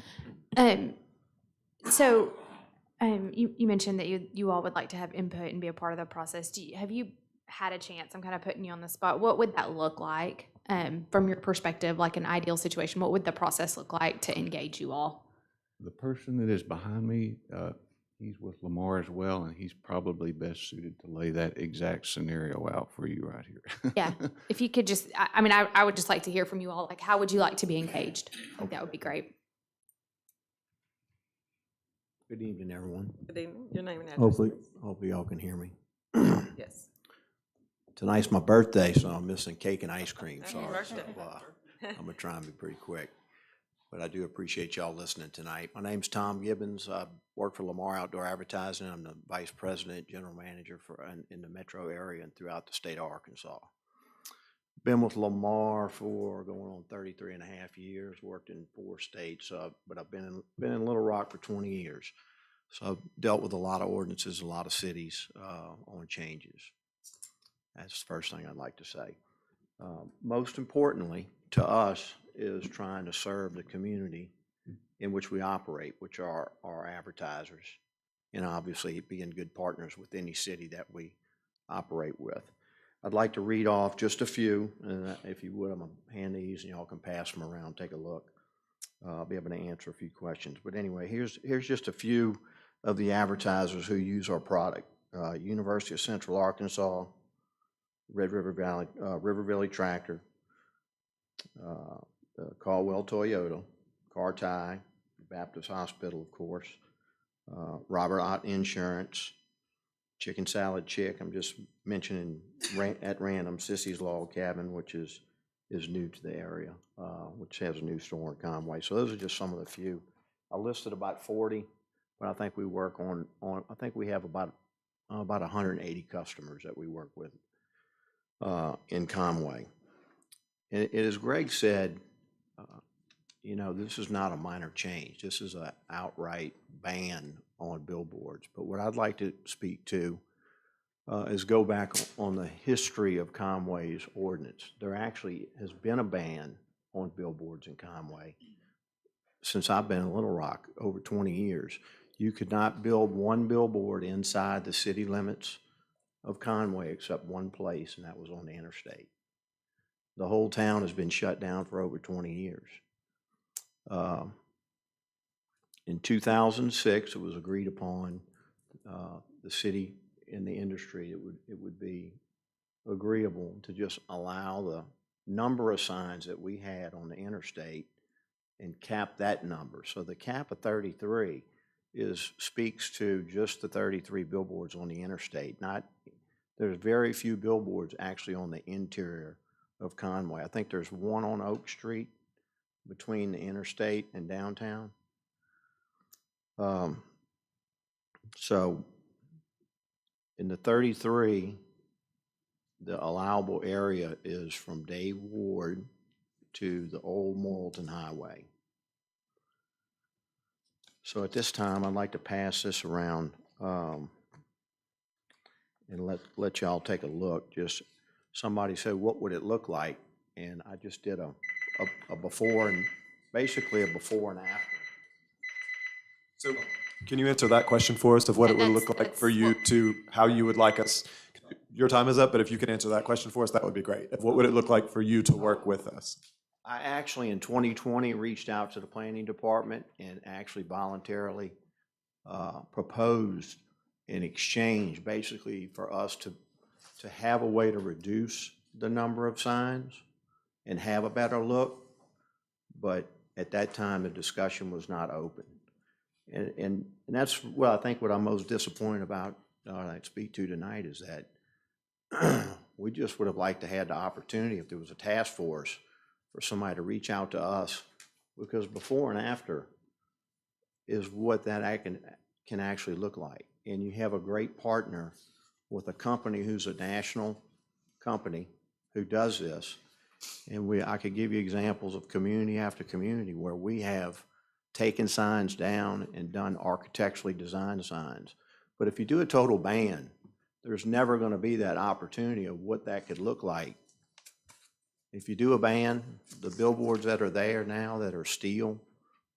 You mentioned that you all would like to have input and be a part of the process. Have you had a chance? I'm kind of putting you on the spot. What would that look like from your perspective, like an ideal situation? What would the process look like to engage you all? The person that is behind me, he's with Lamar as well, and he's probably best suited to lay that exact scenario out for you right here. Yeah, if you could just, I would just like to hear from you all, like, how would you like to be engaged? I think that would be great. Good evening, everyone. Good evening. Your name and address, please. Hopefully y'all can hear me. Yes. Tonight's my birthday, so I'm missing cake and ice cream. Happy Sorry. birthday. So, I'm gonna try and be pretty quick. But I do appreciate y'all listening tonight. My name's Tom Gibbons. I work for Lamar Outdoor Advertising. I'm the Vice President, General Manager in the metro area and throughout the state of Arkansas. Been with Lamar for going on 33 and a half years, worked in 4 states, but I've been in Little Rock for 20 years. So I've dealt with a lot of ordinances, a lot of cities on changes. That's the first thing I'd like to say. Most importantly to us is trying to serve the community in which we operate, which are our advertisers, and obviously being good partners with any city that we operate with. I'd like to read off just a few, and if you would, I'm going to hand these and y'all can pass them around, take a look. I'll be able to answer a few questions. But anyway, here's just a few of the advertisers who use our product. University of Central Arkansas, Red River Valley Tractor, Caldwell Toyota, Carti, Baptist Hospital, of course, Robert Ott Insurance, Chicken Salad Chick. I'm just mentioning at random Sissy's Log Cabin, which is new to the area, which has a new store in Conway. So those are just some of the few. I listed about 40, but I think we work on I think we have about 180 customers that we work with in Conway. And as Greg said, this is not a minor change. This is an outright ban on billboards. But what I'd like to speak to is go back on the history of Conway's ordinance. There actually has been a ban on billboards in Conway since I've been in Little Rock, over 20 years. You could not build one billboard inside the city limits of Conway except one place, and that was on the interstate. The whole town has been shut down for over 20 years. In 2006, it was agreed upon the city and the industry, it would be agreeable to just allow the number of signs that we had on the interstate and cap that number. So the cap of 33 speaks to just the 33 billboards on the interstate. There's very few billboards actually on the interior of Conway. I think there's one on Oak Street between the interstate and downtown. So in the 33, the allowable area is from Dave Ward to the old Morrilton Highway. So at this time, I'd like to pass this around and let y'all take a look. Just somebody said, what would it look like? And I just did a before and basically a before and after. So can you answer that question for us of what it would look like for you to, how you would like us? Your time is up, but if you could answer that question for us, that would be great. What would it look like for you to work with us? I actually, in 2020, reached out to the planning department and actually voluntarily proposed an exchange, basically for us to have a way to reduce the number of signs and have a better look. But at that time, the discussion was not open. And that's what I think what I'm most disappointed about, I speak to tonight, is that we just would have liked to have the opportunity, if there was a task force for somebody to reach out to us, because before and after is what that can actually look like. And you have a great partner with a company who's a national company who does this. And I could give you examples of community after community where we have taken signs down and done architecturally designed signs. But if you do a total ban, there's never going to be that opportunity of what that could look like. If you do a ban, the billboards that are there now that are steel,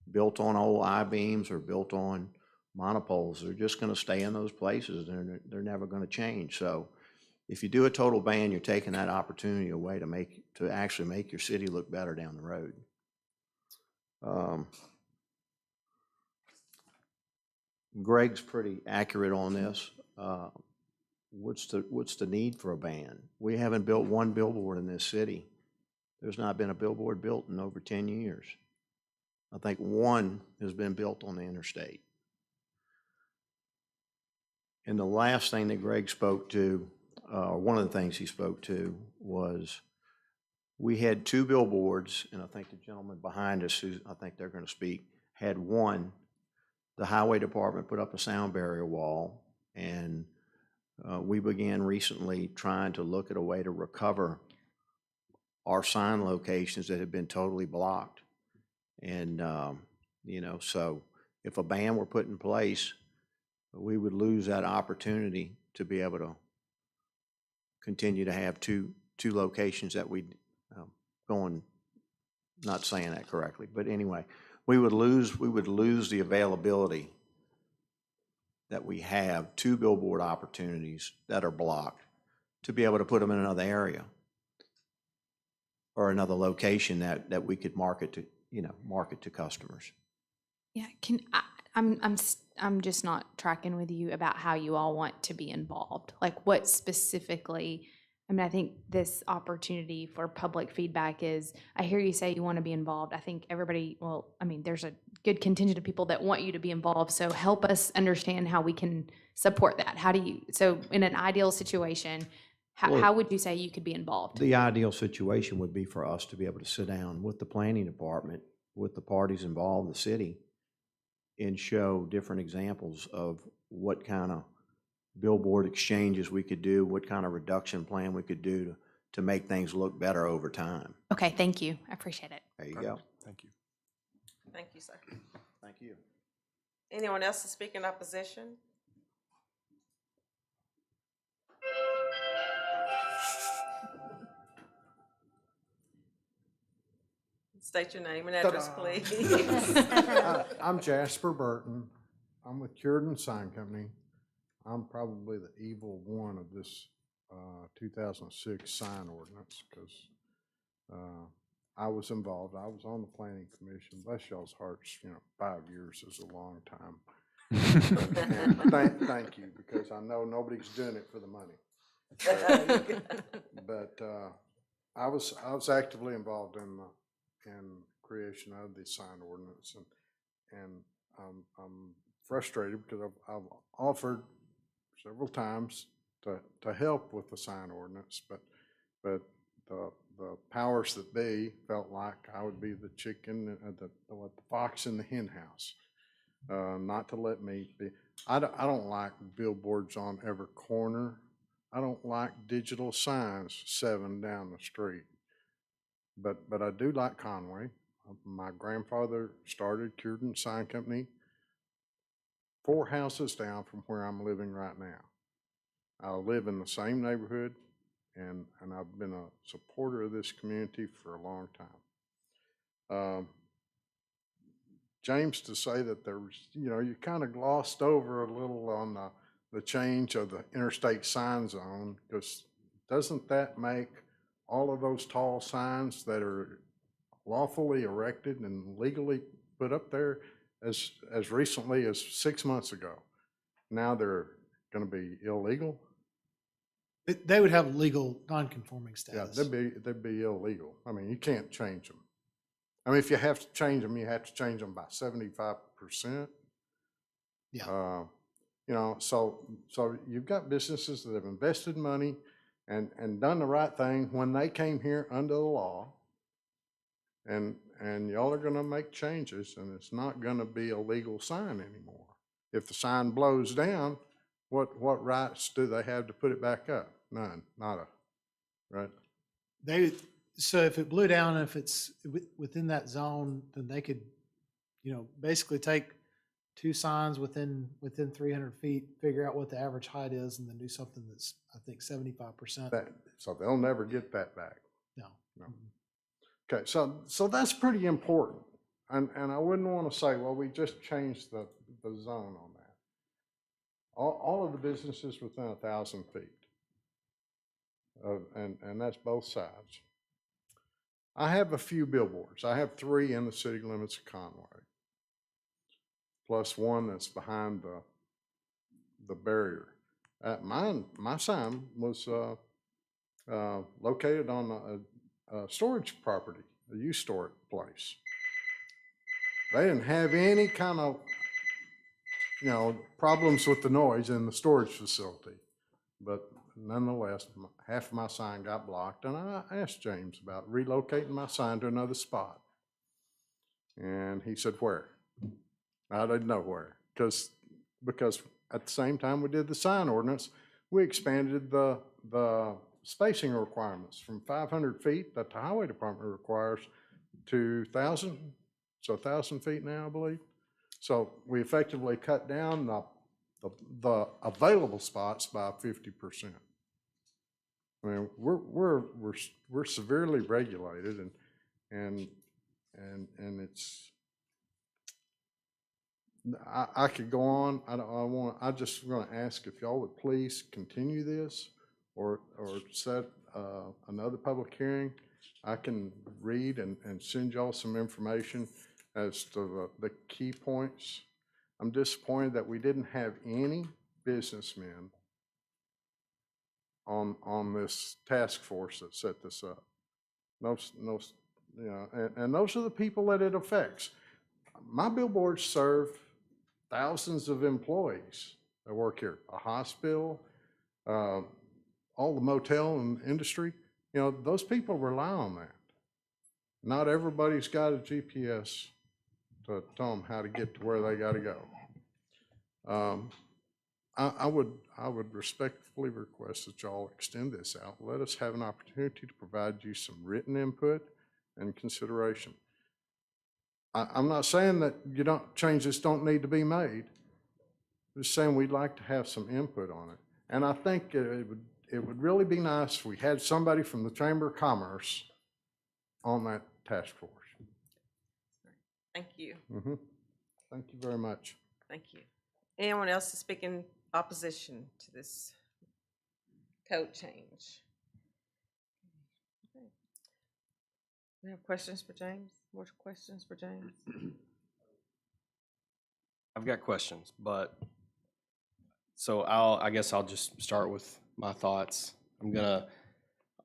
built on old I-beams or built on monopoles, they're just going to stay in those places. They're never going to change. So if you do a total ban, you're taking that opportunity away to actually make your city look better down the road. Greg's pretty accurate on this. What's the need for a ban? We haven't built one billboard in this city. There's not been a billboard built in over 10 years. I think one has been built on the interstate. And the last thing that Greg spoke to, one of the things he spoke to, was we had 2 billboards, and I think the gentleman behind us, who I think they're going to speak, had one. The highway department put up a sound barrier wall, and we began recently trying to look at a way to recover our sign locations that had been totally blocked. And, so if a ban were put in place, we would lose that opportunity to be able to continue to have two locations that we not saying that correctly, but anyway, we would lose the availability that we have, 2 billboard opportunities that are blocked, to be able to put them in another area or another location that we could market to customers. Yeah, I'm just not tracking with you about how you all want to be involved. Like what specifically, I think this opportunity for public feedback is, I hear you say you want to be involved. I think everybody, there's a good contingent of people that want you to be involved. So help us understand how we can support that. So in an ideal situation, how would you say you could be involved? The ideal situation would be for us to be able to sit down with the planning department, with the parties involved, the city, and show different examples of what kind of billboard exchanges we could do, what kind of reduction plan we could do to make things look better over time. Okay, thank you. I appreciate it. There you go. Thank you. Thank you, sir. Thank you. Anyone else to speak in opposition? State your name and address, please. I'm Jasper Burton. I'm with Cureton Sign Company. I'm probably the evil one of this 2006 sign ordinance because I was involved. I was on the planning commission. Bless y'all's hearts, 5 years is a long time. And thank you, because I know nobody's doing it for the money. But I was actively involved in creation of the sign ordinance, and I'm frustrated because I've offered several times to help with the sign ordinance, but the powers that be felt like I would be the chicken, the fox in the hen house, not to let me be. I don't like billboards on every corner. I don't like digital signs 7 down the street. But I do like Conway. My grandfather started Cureton Sign Company 4 houses down from where I'm living right now. I live in the same neighborhood, and I've been a supporter of this community for a long time. James, to say that there was, you kind of glossed over a little on the change of the interstate sign zone, because doesn't that make all of those tall signs that are lawfully erected and legally put up there as recently as 6 months ago, now they're going to be illegal? They would have legal non-conforming status. Yeah, they'd be illegal. You can't change them. If you have to change them, you have to change them by 75%. Yeah. So you've got businesses that have invested money and done the right thing when they came here under the law, and y'all are gonna make changes, and it's not gonna be a legal sign anymore. If the sign blows down, what rights do they have to put it back up? None, nada, right? So if it blew down, if it's within that zone, then they could, basically take two signs within 300 feet, figure out what the average height is, and then do something that's, I think, 75%. So they'll never get that back. No. No. Okay, so that's pretty important. And I wouldn't want to say, well, we just changed the zone on that. All of the businesses within 1,000 feet. And that's both sides. I have a few billboards. I have 3 in the city limits of Conway, plus one that's behind the barrier. My sign was located on a storage property, a used storage place. They didn't have any kind of, problems with the noise in the storage facility. But nonetheless, half of my sign got blocked, and I asked James about relocating my sign to another spot. And he said, where? I didn't know where, because at the same time we did the sign ordinance, we expanded the spacing requirements from 500 feet that the highway department requires to 1,000. So 1,000 feet now, I believe. So we effectively cut down the available spots by 50%. I mean, we're severely regulated, and it's. I could go on. I just going to ask if y'all would please continue this, or set another public hearing. I can read and send y'all some information as to the key points. I'm disappointed that we didn't have any businessmen on this task force that set this up. And those are the people that it affects. My billboards serve thousands of employees that work here, a hospital, all the motel and industry. Those people rely on that. Not everybody's got a GPS to tell them how to get to where they got to go. I would respectfully request that y'all extend this out. Let us have an opportunity to provide you some written input and consideration. I'm not saying that changes don't need to be made. I'm just saying we'd like to have some input on it. And I think it would really be nice if we had somebody from the Chamber of Commerce on that task force. Thank you. Thank you very much. Thank you. Anyone else to speak in opposition to this code change? Okay. We have questions for James? More questions for James? I've got questions, but so I guess I'll just start with my thoughts. I'm gonna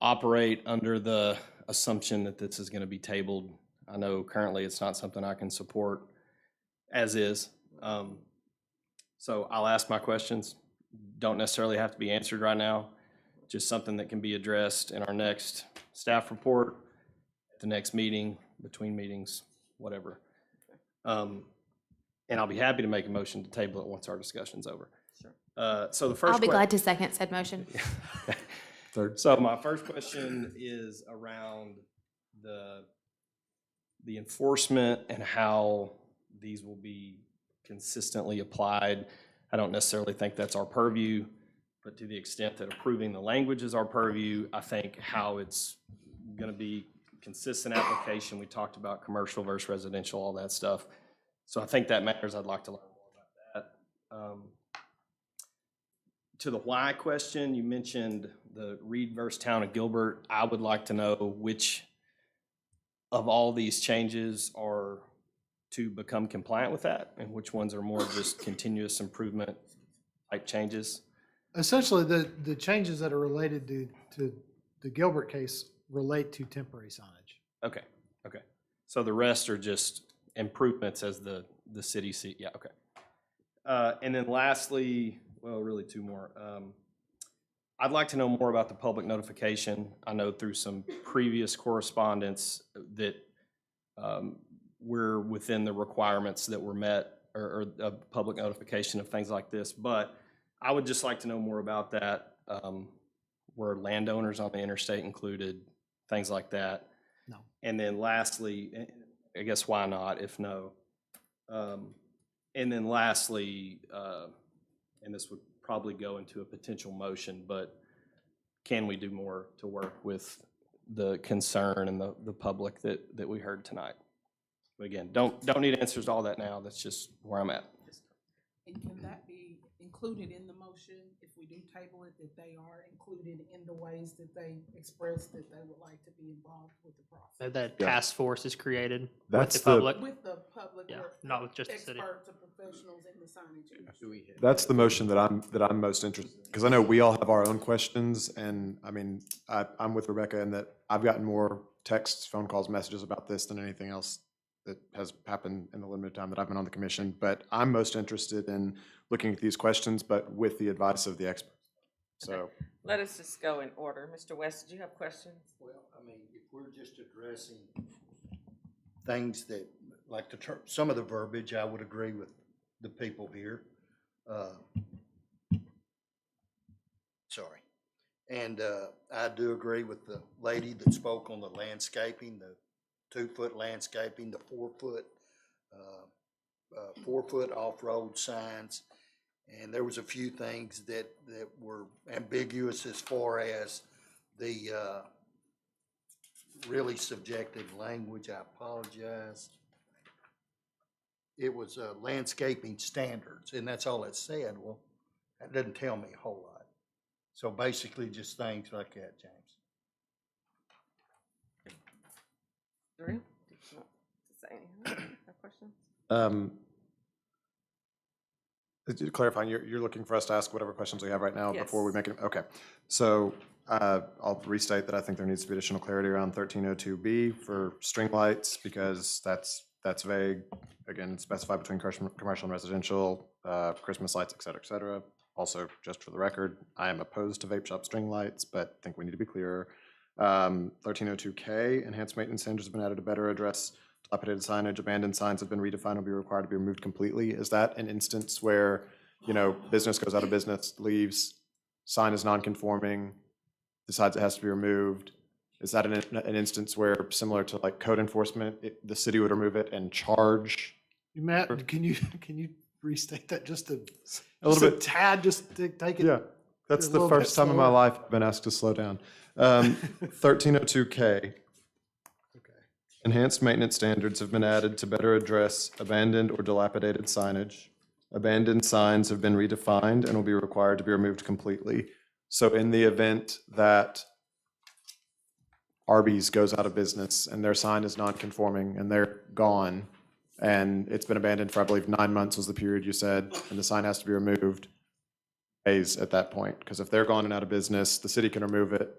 operate under the assumption that this is gonna be tabled. I know currently it's not something I can support as is. So I'll ask my questions. Don't necessarily have to be answered right now. Just something that can be addressed in our next staff report, at the next meeting, between meetings, whatever. And I'll be happy to make a motion to table it once our discussion's over. Sure. So the first I'll be glad to second said motion. So my first question is around the enforcement and how these will be consistently applied. I don't necessarily think that's our purview, but to the extent that approving the language is our purview, I think how it's going to be consistent application. We talked about commercial versus residential, all that stuff. So I think that matters. I'd like to learn more about that. To the why question, you mentioned the Reed versus Town of Gilbert. I would like to know which of all these changes are to become compliant with that, and which ones are more just continuous improvement type changes. Essentially, the changes that are related to the Gilbert case relate to temporary signage. Okay. So the rest are just improvements as the city see. Yeah. Okay. And then lastly, well, really two more. I'd like to know more about the public notification. I know through some previous correspondence that we're within the requirements that were met or public notification of things like this. But I would just like to know more about that. Were landowners on the interstate included, things like that? No. And then lastly, I guess why not if no? And then lastly, and this would probably go into a potential motion, but can we do more to work with the concern and the public that we heard tonight? But again, don't need answers to all that now. That's just where I'm at. And can that be included in the motion if we do table it, that they are included in the ways that they express that they would like to be involved with the process? That task force is created That's with the public. With the public, Yeah, or not with just the city. experts or professionals in the signage industry. That's the motion that I'm most interested, because I know we all have our own questions, and I mean, I'm with Rebecca in that I've gotten more texts, phone calls, messages about this than anything else that has happened in the limited time that I've been on the commission. But I'm most interested in looking at these questions, but with the advice of the experts. So Let us just go in order. Mr. West, did you have questions? Well, I mean, if we're just addressing things that, like some of the verbiage, I would agree with the people here. Sorry. And I do agree with the lady that spoke on the landscaping, the 2-foot landscaping, the 4-foot off-road signs. And there was a few things that were ambiguous as far as the really subjective language. I apologize. It was landscaping standards, and that's all it said. Well, that doesn't tell me a whole lot. So basically just things like that, James. Drew, did you want to say anything? Have questions? Clarifying, you're looking for us to ask whatever questions we have right now before we Yes. make it? Okay. So I'll restate that I think there needs to be additional clarity around 1302B for string lights, because that's vague. Again, it's specified between commercial and residential, Christmas lights, et cetera, et cetera. Also, just for the record, I am opposed to vape shop string lights, but I think we need to be clearer. 1302K, enhanced maintenance standards have been added to better address dilapidated signage. Abandoned signs have been redefined, will be required to be removed completely. Is that an instance where, business goes out of business, leaves, sign is non-conforming, decides it has to be removed? Is that an instance where, similar to like code enforcement, the city would remove it and charge? Matt, can you restate that just a little bit? Tad, just to take it? Yeah, that's the first time in my life I've been asked to slow down. 1302K. Enhanced maintenance standards have been added to better address abandoned or dilapidated signage. Abandoned signs have been redefined and will be required to be removed completely. So in the event that Arby's goes out of business and their sign is non-conforming and they're gone, and it's been abandoned for, I believe, 9 months was the period you said, and the sign has to be removed, pays at that point. Because if they're gone and out of business, the city can remove it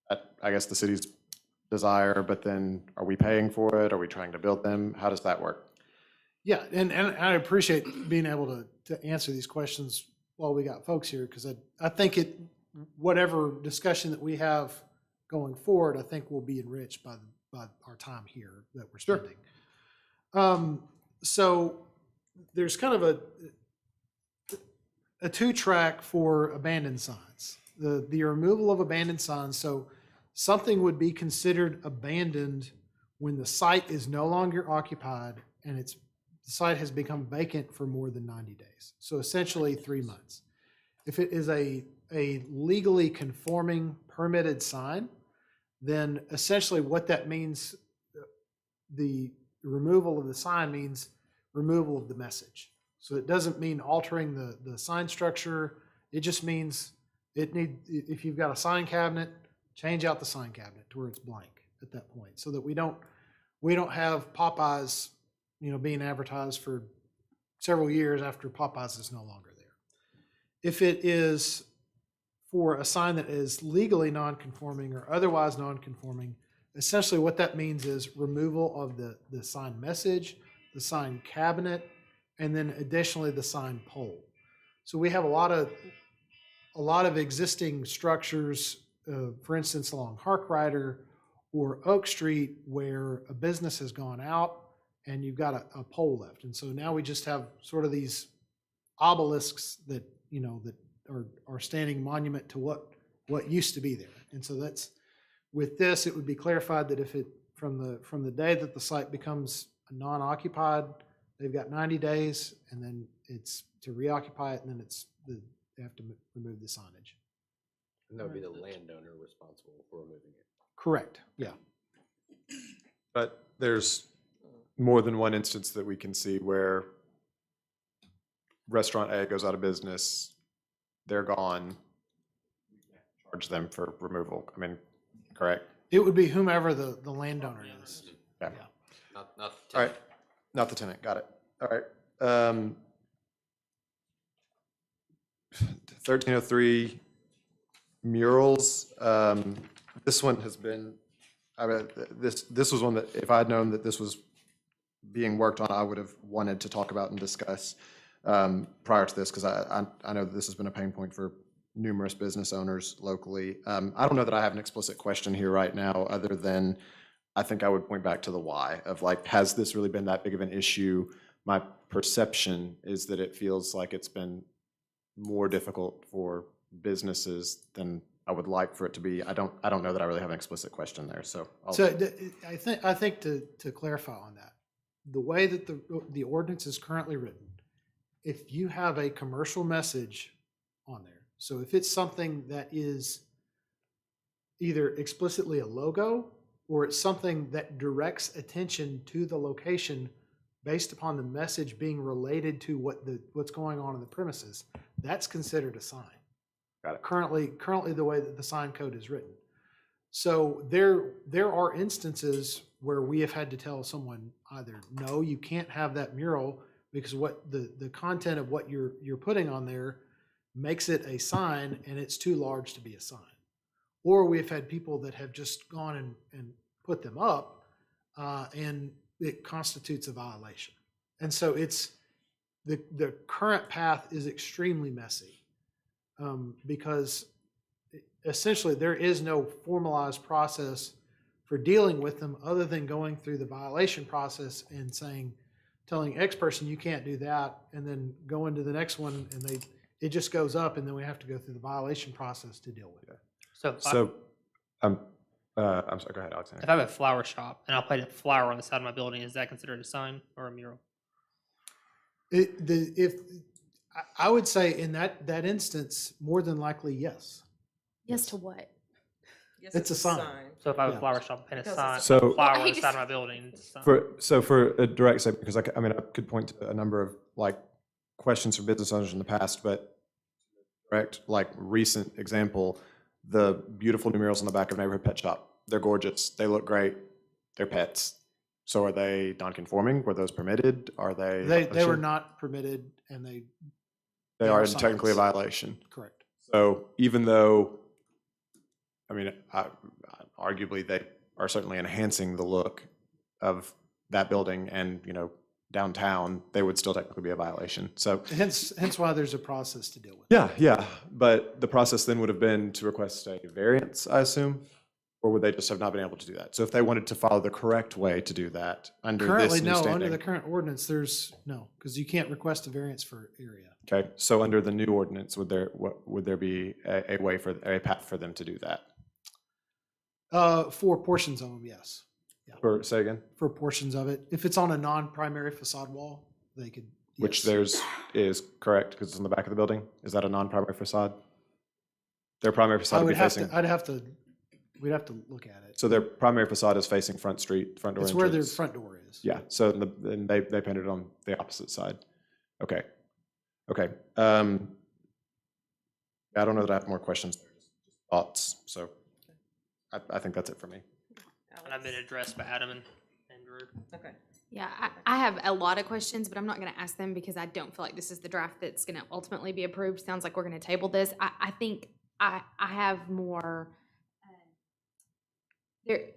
at, I guess, the city's desire, but then are we paying for it? Are we trying to build them? How does that work? Yeah, and I appreciate being able to answer these questions while we got folks here, because I think whatever discussion that we have going forward, I think will be enriched by our time here that we're spending. So there's kind of a 2-track for abandoned signs. The removal of abandoned signs. So something would be considered abandoned when the site is no longer occupied and the site has become vacant for more than 90 days. So essentially 3 months. If it is a legally conforming permitted sign, then essentially what that means, the removal of the sign means removal of the message. So it doesn't mean altering the sign structure. It just means if you've got a sign cabinet, change out the sign cabinet to where it's blank at that point, so that we don't have Popeyes, being advertised for several years after Popeyes is no longer there. If it is for a sign that is legally non-conforming or otherwise non-conforming, essentially what that means is removal of the sign message, the sign cabinet, and then additionally the sign pole. So we have a lot of existing structures, for instance, along Harkrider or Oak Street where a business has gone out and you've got a pole left. And so now we just have sort of these obelisks that, that are standing monument to what used to be there. And so that's, with this, it would be clarified that if it, from the day that the site becomes non-occupied, they've got 90 days, and then it's to reoccupy it, and then they have to remove the signage. And that would be the landowner responsible for removing it. Correct, yeah. But there's more than one instance that we can see where restaurant A goes out of business, they're gone, charge them for removal. I mean, correct? It would be whomever the landowner is. Yeah. Not the All tenant. right, not the tenant, got it. All right. 1303 murals. This one has been, I mean, this was one that if I'd known that this was being worked on, I would have wanted to talk about and discuss prior to this, because I know that this has been a pain point for numerous business owners locally. I don't know that I have an explicit question here right now, other than I think I would point back to the why of like, has this really been that big of an issue? My perception is that it feels like it's been more difficult for businesses than I would like for it to be. I don't know that I really have an explicit question there. So I think to clarify on that, the way that the ordinance is currently written, if you have a commercial message on there, so if it's something that is either explicitly a logo or it's something that directs attention to the location based upon the message being related to what's going on in the premises, that's considered a sign. Got it. Currently the way that the sign code is written. So there are instances where we have had to tell someone either, no, you can't have that mural because what the content of what you're putting on there makes it a sign and it's too large to be a sign. Or we've had people that have just gone and put them up and it constitutes a violation. And so it's the current path is extremely messy because essentially there is no formalized process for dealing with them other than going through the violation process and telling X person you can't do that, and then going to the next one and it just goes up, and then we have to go through the violation process to deal with it. I'm sorry, go ahead, Alexander. If I have a flower shop and I'll put a flower on the side of my building, is that considered a sign or a mural? I would say in that instance, more than likely, yes. Yes to what? Yes, It's a sign. So if I have Yeah. a flower shop and a Because sign, it's a- a flower Well, on I the side just- of my building, it's a sign. For a direct statement, because I could point to a number of like questions from business owners in the past, but correct, like recent example, the beautiful new murals on the back of Neighborhood Pet Shop. They're gorgeous. They look great. They're pets. So are they non-conforming? Were those permitted? Are they? They were not permitted, and they are are technically a signs. violation. Correct. So even though, I mean, arguably they are certainly enhancing the look of that building and, downtown, they would still technically be a violation. So Hence why there's a process to deal with. yeah. But the process then would have been to request a variance, I assume, or would they just have not been able to do that? So if they wanted to follow the correct way to do that under Currently, this new no. standing. Under the current ordinance, there's no, because you can't request a variance for area. Okay, so under the new ordinance, would there be a way for a path for them to do that? For portions of them, yes. Yeah. Or say again? For portions of it, if it's on a non-primary facade wall, they could. Which yes. theirs is correct because it's on the back of the building. Is that a non-primary facade? Their primary facade would be facing. We'd have to look at it. So their primary facade is facing front street, front door. It's where their front door is. Yeah. So then they painted it on the opposite side. Okay. I don't know that I have more questions. Just thoughts. So I think that's it for me. And I've been addressed by Adam and Drew. Okay. Yeah, I have a lot of questions, but I'm not going to ask them because I don't feel like this is the draft that's going to ultimately be approved. Sounds like we're going to table this. I think I have more. It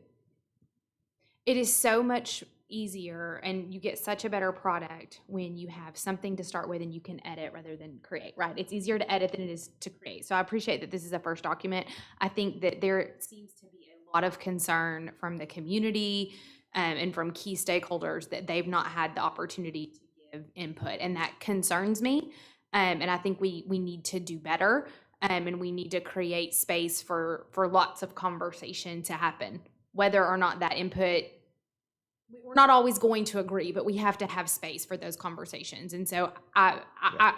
is so much easier, and you get such a better product when you have something to start with and you can edit rather than create, right? It's easier to edit than it is to create. So I appreciate that this is a first document. I think that there seems to be a lot of concern from the community and from key stakeholders that they've not had the opportunity to give input, and that concerns me. And I think we need to do better, and we need to create space for lots of conversation to happen, whether or not that input. We're not always going to agree, but we have to have space for those conversations. And so I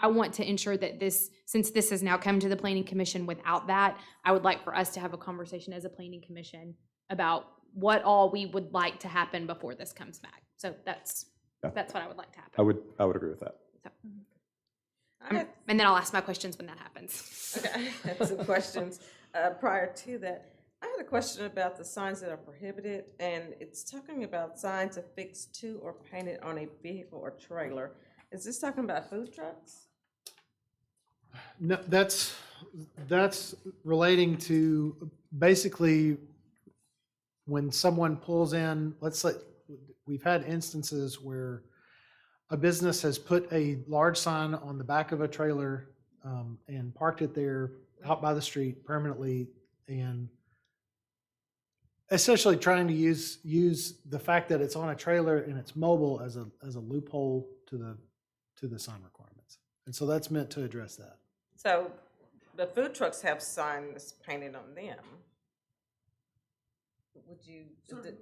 want to ensure that this, since this has now come to the Planning Commission without that, I would like for us to have a conversation as a Planning Commission about what all we would like to happen before this comes back. So that's what I would like to happen. I would agree with that. So, and then I'll ask my questions when that happens. Okay, I have some questions. Prior to that, I had a question about the signs that are prohibited, and it's talking about signs affixed to or painted on a vehicle or trailer. Is this talking about food trucks? No, that's relating to basically when someone pulls in, let's say, we've had instances where a business has put a large sign on the back of a trailer and parked it there out by the street permanently, and essentially trying to use the fact that it's on a trailer and it's mobile as a loophole to the sign requirements. And so that's meant to address that. So the food trucks have signs painted on them. Would you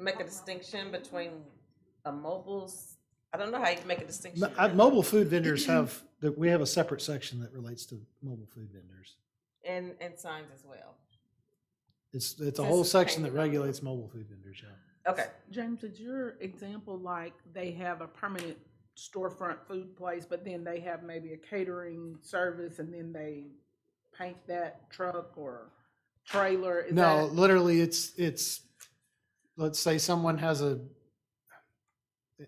make a distinction between a mobile's? I don't know how you can make a distinction. Mobile food vendors we have a separate section that relates to mobile food vendors. And signs as well. It's a whole section that regulates mobile food vendors, yeah. Okay. James, is your example like they have a permanent storefront food place, but then they have maybe a catering service and then they paint that truck or trailer? No, literally it's let's say someone has a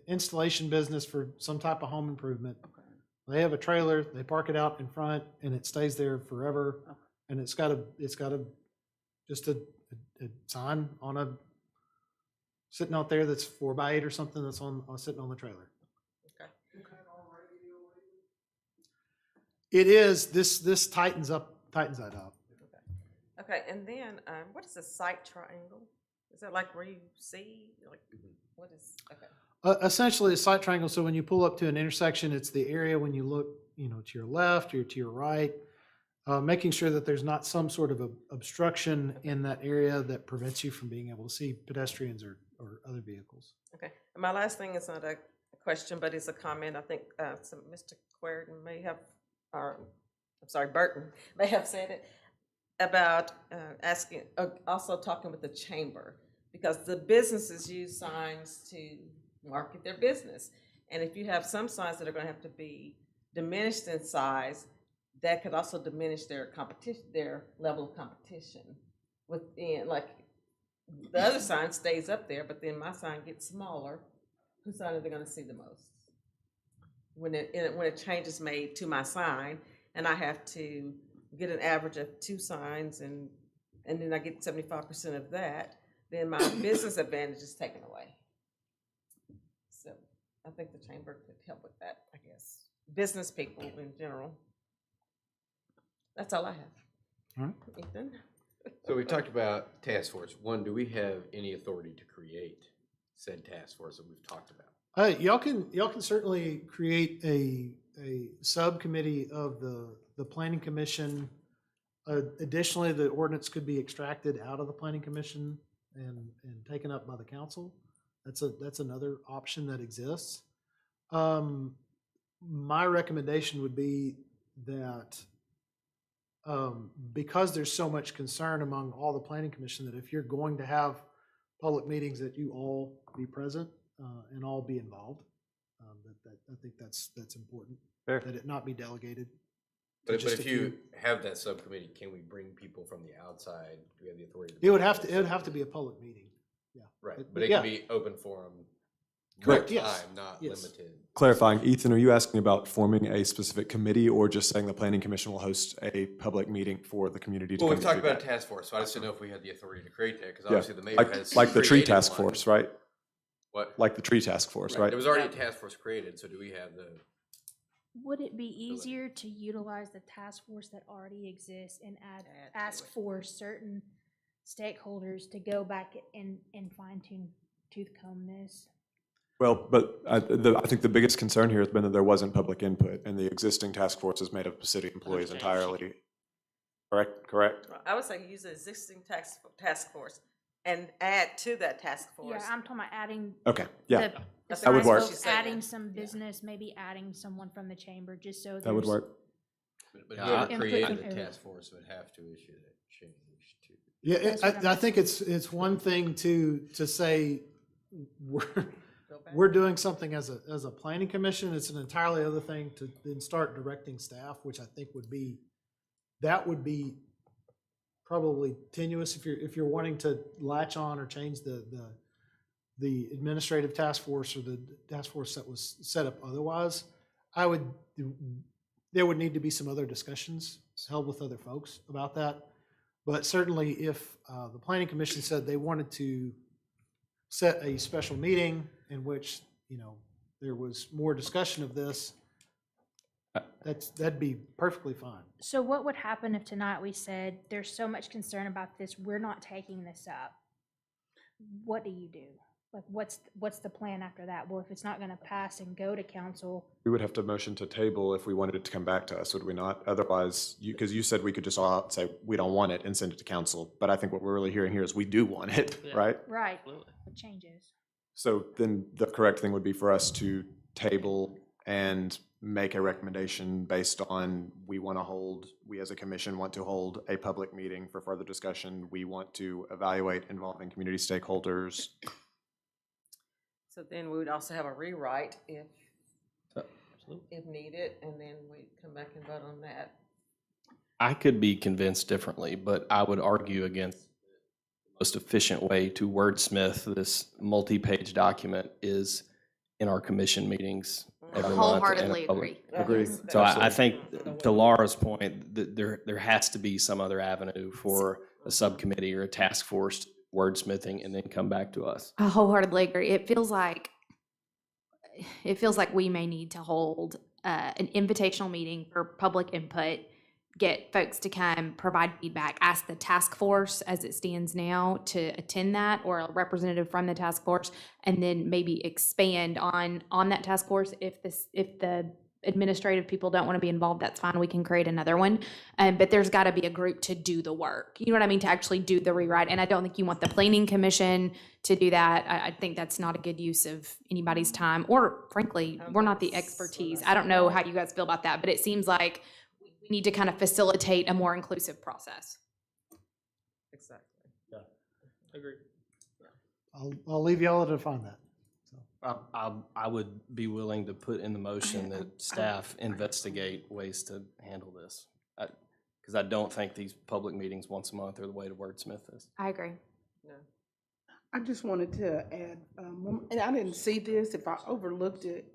installation business for some type of home improvement. Okay. They have a trailer, they park it out in front and it stays there forever. Okay. And it's got just a sign on a sitting out there that's 4x8 or something that's sitting on the trailer. Okay. It is this tightens that up. Okay, and then what is a sight triangle? Is that like where you see what is okay? Essentially a sight triangle. So when you pull up to an intersection, it's the area when you look, to your left or to your right. Making sure that there's not some sort of obstruction in that area that prevents you from being able to see pedestrians or other vehicles. Okay. And my last thing is not a question, but it's a comment. I think Mr. Querden may have, or I'm sorry, Burton may have said it about asking, also talking with the chamber, because the businesses use signs to market their business. And if you have some signs that are going to have to be diminished in size, that could also diminish their competition, their level of competition within, like the other sign stays up there, but then my sign gets smaller. Whose sign are they going to see the most? When a change is made to my sign, and I have to get an average of 2 signs, and then I get 75% of that, then my business advantage is taken away. So I think the chamber could help with that, I guess. Business people in general. That's all I have. All right. Ethan? So we talked about task force. One, do we have any authority to create said task force that we've talked about? Y'all can certainly create a subcommittee of the planning commission. Additionally, the ordinance could be extracted out of the planning commission and taken up by the council. That's another option that exists. My recommendation would be that because there's so much concern among all the planning commission, that if you're going to have public meetings, that you all be present and all be involved. I think that's important. Fair. That it not be delegated. But if you have that subcommittee, can we bring people from the outside? Do we have the authority? It would have to be a public meeting. Yeah. Right, but it can be open forum. Correct. Time, not limited. Clarifying, Ethan, are you asking about forming a specific committee or just saying the planning commission will host a public meeting for the community to Well, come we've talked and do about a that? task force, so I just didn't know if we had the authority to create that, because obviously the mayor has like the tree created task one. force, right? What? Like the tree task force, right? There was already a task force created, so do we have the? Would it be easier to utilize the task force that already exists and ask for certain stakeholders to go back and fine tooth comb this? Well, but I think the biggest concern here has been that there wasn't public input, and the existing task force is made up of city employees entirely. Correct? I would say use the existing task force and add to that task force. Yeah, I'm talking about adding. Okay, yeah, The that would sign work. folks, adding some business, maybe adding someone from the chamber, just so That would there's- work. But Yeah, whoever input created from the everyone. task force would have to issue that change to. Yeah, That's what I I'm think it's one thing to say we're doing something as a planning commission. It's an entirely other thing to then start directing staff, which I think would be probably tenuous if you're wanting to latch on or change the administrative task force or the task force that was set up otherwise. There would need to be some other discussions held with other folks about that. But certainly if the planning commission said they wanted to set a special meeting in which, there was more discussion of this, that'd be perfectly fine. So what would happen if tonight we said, there's so much concern about this, we're not taking this up? What do you do? Like, what's the plan after that? Well, if it's not gonna pass and go to council, We would have to motion to table if we wanted it to come back to us, would we not? Otherwise, because you said we could just all out say, we don't want it and send it to council. But I think what we're really hearing here is we do want it, Yeah. right? right, it changes. So then the correct thing would be for us to table and make a recommendation based on we as a commission want to hold a public meeting for further discussion. We want to evaluate involving community stakeholders. So then we would also have a rewrite if needed, and then we come back and vote on that. I could be convinced differently, but I would argue against the most efficient way to wordsmith this multi-page document is in our commission meetings every month. Wholeheartedly public. agree. So I think to Laura's point, that there has to be some other avenue for a subcommittee or a task force wordsmithing and then come back to us. I wholeheartedly agree. It feels like we may need to hold an invitational meeting for public input, get folks to come, provide feedback, ask the task force as it stands now to attend that, or a representative from the task force, and then maybe expand on that task force. If the administrative people don't want to be involved, that's fine. We can create another one. But there's got to be a group to do the work. You know what I mean? To actually do the rewrite. And I don't think you want the planning commission to do that. I think that's not a good use of anybody's time. Or frankly, we're not the expertise. I don't know how you guys feel about that, but it seems like we need to kind of facilitate a more inclusive process. Exactly. Yeah, agree. I'll leave y'all to define that. I would be willing to put in the motion that staff investigate ways to handle this. Because I don't think these public meetings once a month are the way to wordsmith this. I agree. No. I just wanted to add, and I didn't see this, if I overlooked it,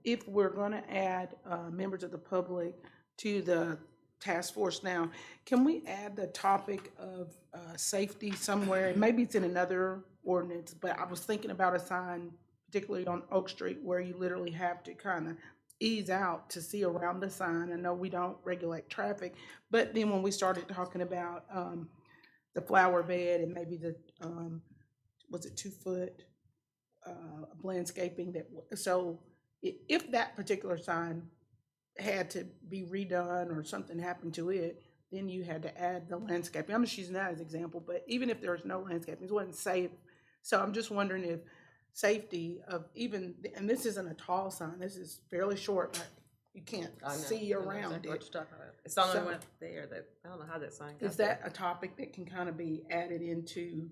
if we're gonna add members of the public to the task force now, can we add the topic of safety somewhere? Maybe it's in another ordinance, but I was thinking about a sign, particularly on Oak Street, where you literally have to kind of ease out to see around the sign. I know we don't regulate traffic, but then when we started talking about the flower bed and maybe the, was it 2-foot landscaping so if that particular sign had to be redone or something happened to it, then you had to add the landscaping. I'm just using that as an example, but even if there's no landscaping, it wasn't safe. So I'm just wondering if safety of even, and this isn't a tall sign, this is fairly short, but you can't see around it. It's the only So- one there that, I don't know how that sign got Is that a topic that can kind of be added into?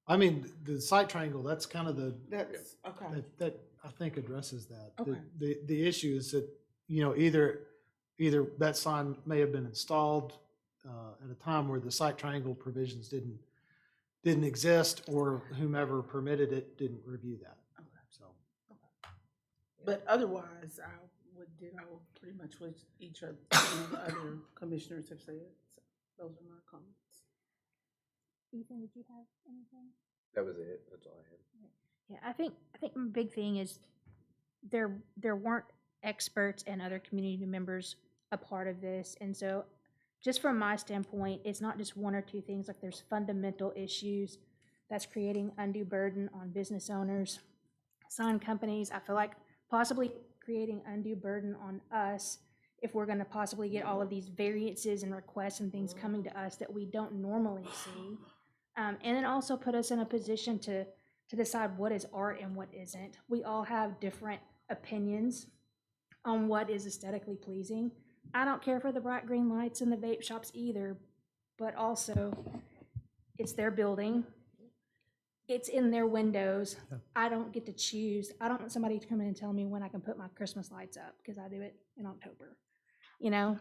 I mean, the site triangle, that's kind of That's, okay. that I think addresses that. Okay. The issue is that, either that sign may have been installed at a time where the site triangle provisions didn't exist, or whomever permitted it didn't review that. So, But otherwise, I would pretty much what each of the other commissioners have said. So those are my comments. Ethan, did you have anything? That was it. That's all I had. Yeah, I think my big thing is there weren't experts and other community members a part of this, and so just from my standpoint, it's not just one or two things, like there's fundamental issues that's creating undue burden on business owners, sign companies. I feel like possibly creating undue burden on us if we're gonna possibly get all of these variances and requests and things coming to us that we don't normally see. And then also put us in a position to decide what is art and what isn't. We all have different opinions on what is aesthetically pleasing. I don't care for the bright green lights in the vape shops either, but also it's their building. It's in their windows. I don't get to choose. I don't want somebody to come in and tell me when I can put my Christmas lights up because I do it in October, you know?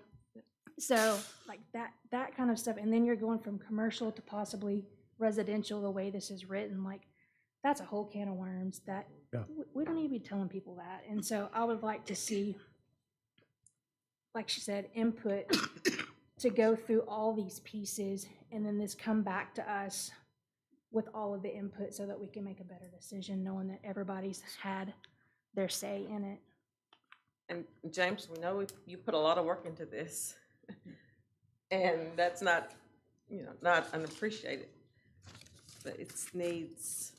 So like that kind of stuff. And then you're going from commercial to possibly residential the way this is written, like that's a whole can of worms that we don't need to be telling people that. And so I would like to see, like she said, input to go through all these pieces and then this come back to us with all of the input so that we can make a better decision, knowing that everybody's had their say in it. And James, we know you put a lot of work into this, and that's not, not unappreciated. But it needs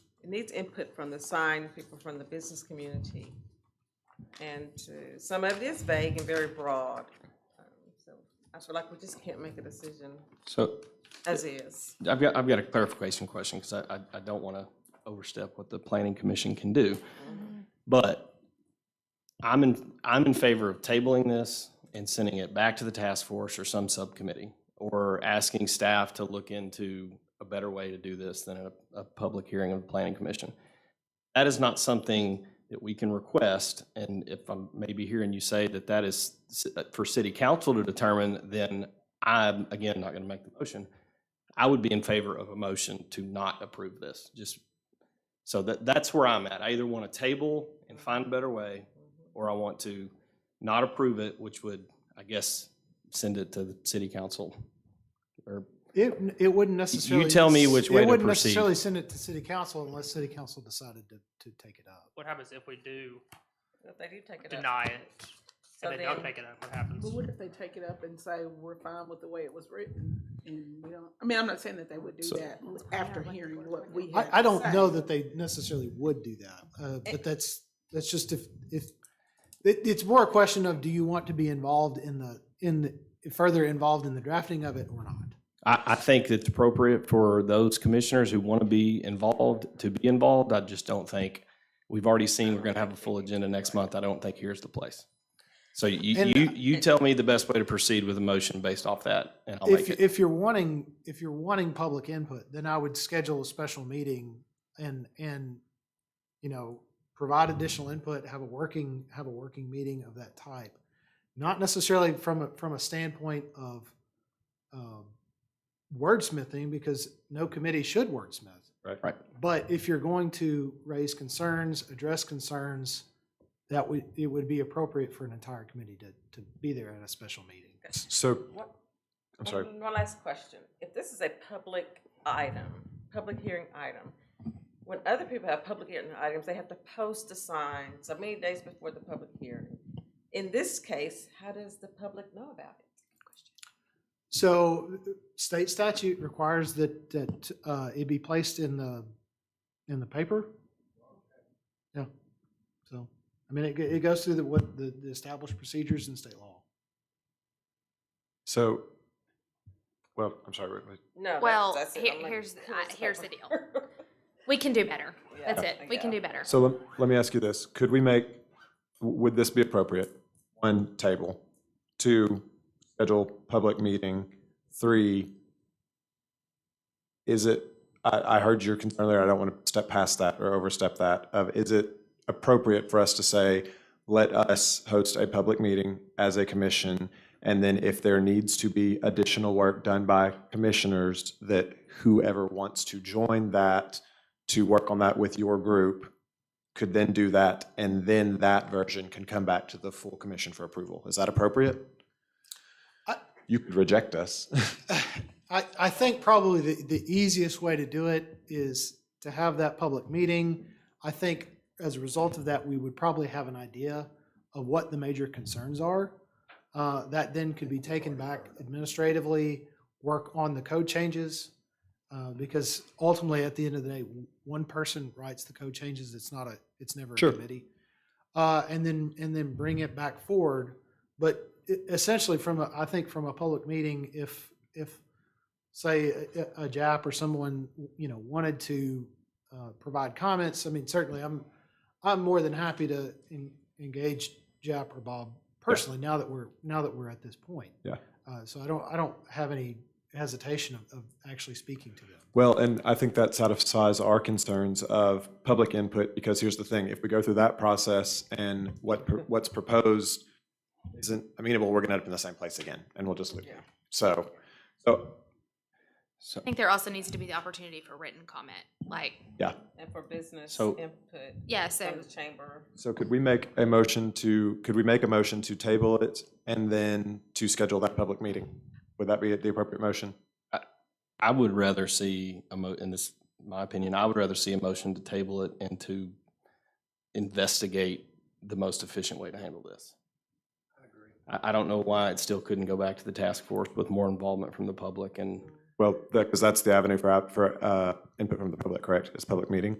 input from the sign people, from the business community, and some of it is vague and very broad. So I feel like we just can't make a decision. So as is. I've got a clarification question because I don't want to overstep what the planning commission can do. But I'm in favor of tabling this and sending it back to the task force or some subcommittee, or asking staff to look into a better way to do this than a public hearing of the planning commission. That is not something that we can request. And if I'm maybe hearing you say that is for city council to determine, then I'm, again, not going to make the motion. I would be in favor of a motion to not approve this. Just so that's where I'm at. I either want to table and find a better way, or I want to not approve it, which would, I guess, send it to the city council. Or it wouldn't necessarily. You tell me which way to proceed. It wouldn't necessarily send it to city council unless city council decided to take it up. What happens if we do If they do take it deny up. it, So and they don't take it up? What happens? But what if they take it up and say, we're fine with the way it was written? And we don't, I mean, I'm not saying that they would do that after hearing what we have. I don't know that they necessarily would do that, but that's just if it's more a question of, do you want to be involved further involved in the drafting of it or not? I think it's appropriate for those commissioners who want to be involved to be involved. I just don't think, we've already seen we're going to have a full agenda next month. I don't think here's the place. So you tell me the best way to proceed with a motion based off that, and I'll make it. If you're wanting public input, then I would schedule a special meeting and provide additional input, have a working meeting of that type. Not necessarily from a standpoint of wordsmithing, because no committee should wordsmith. Right. But if you're going to raise concerns, address concerns, it would be appropriate for an entire committee to be there at a special meeting. So, I'm sorry. One last question. If this is a public hearing item, when other people have public hearing items, they have to post a sign so many days before the public hearing. In this case, how does the public know about it? So state statute requires that it be placed in the paper. Yeah. So, I mean, it goes through the established procedures in state law. So, well, I'm sorry, wait. No. Well, that's it. I'm like, here's the deal. We can do better. That's it. We can do better. So let me ask you this. Would this be appropriate? 1, table. 2, schedule public meeting. 3, is it, I heard your concern there, I don't want to step past that or overstep that, is it appropriate for us to say, let us host a public meeting as a commission, and then if there needs to be additional work done by commissioners, that whoever wants to join that to work on that with your group could then do that, and then that version can come back to the full commission for approval? Is that appropriate? You could reject us. I think probably the easiest way to do it is to have that public meeting. I think as a result of that, we would probably have an idea of what the major concerns are. that then could be taken back administratively, work on the code changes. Because ultimately, at the end of the day, one person writes the code changes. It's never a Sure. committee. And then bring it back forward. But essentially, I think from a public meeting, if say a JAP or someone wanted to provide comments, I mean, certainly I'm more than happy to engage JAP or Bob personally. Now that we're at this point. Yeah. So I don't have any hesitation of actually speaking to them. Well, and I think that satisfies our concerns of public input, because here's the thing: if we go through that process and what's proposed isn't amenable, we're going to end up in the same place again, and we'll just leave. Yeah. So I think there also needs to be the opportunity for written comment, like. yeah. And for business So- input. Yeah, so- From the chamber. So could we make a motion to table it and then to schedule that public meeting? Would that be the appropriate motion? I would rather see in this, my opinion, I would rather see a motion to table it and to investigate the most efficient way to handle this. I agree. I don't know why it still couldn't go back to the task force with more involvement from the public and. Well, because that's the avenue for input from the public, correct? It's a public meeting.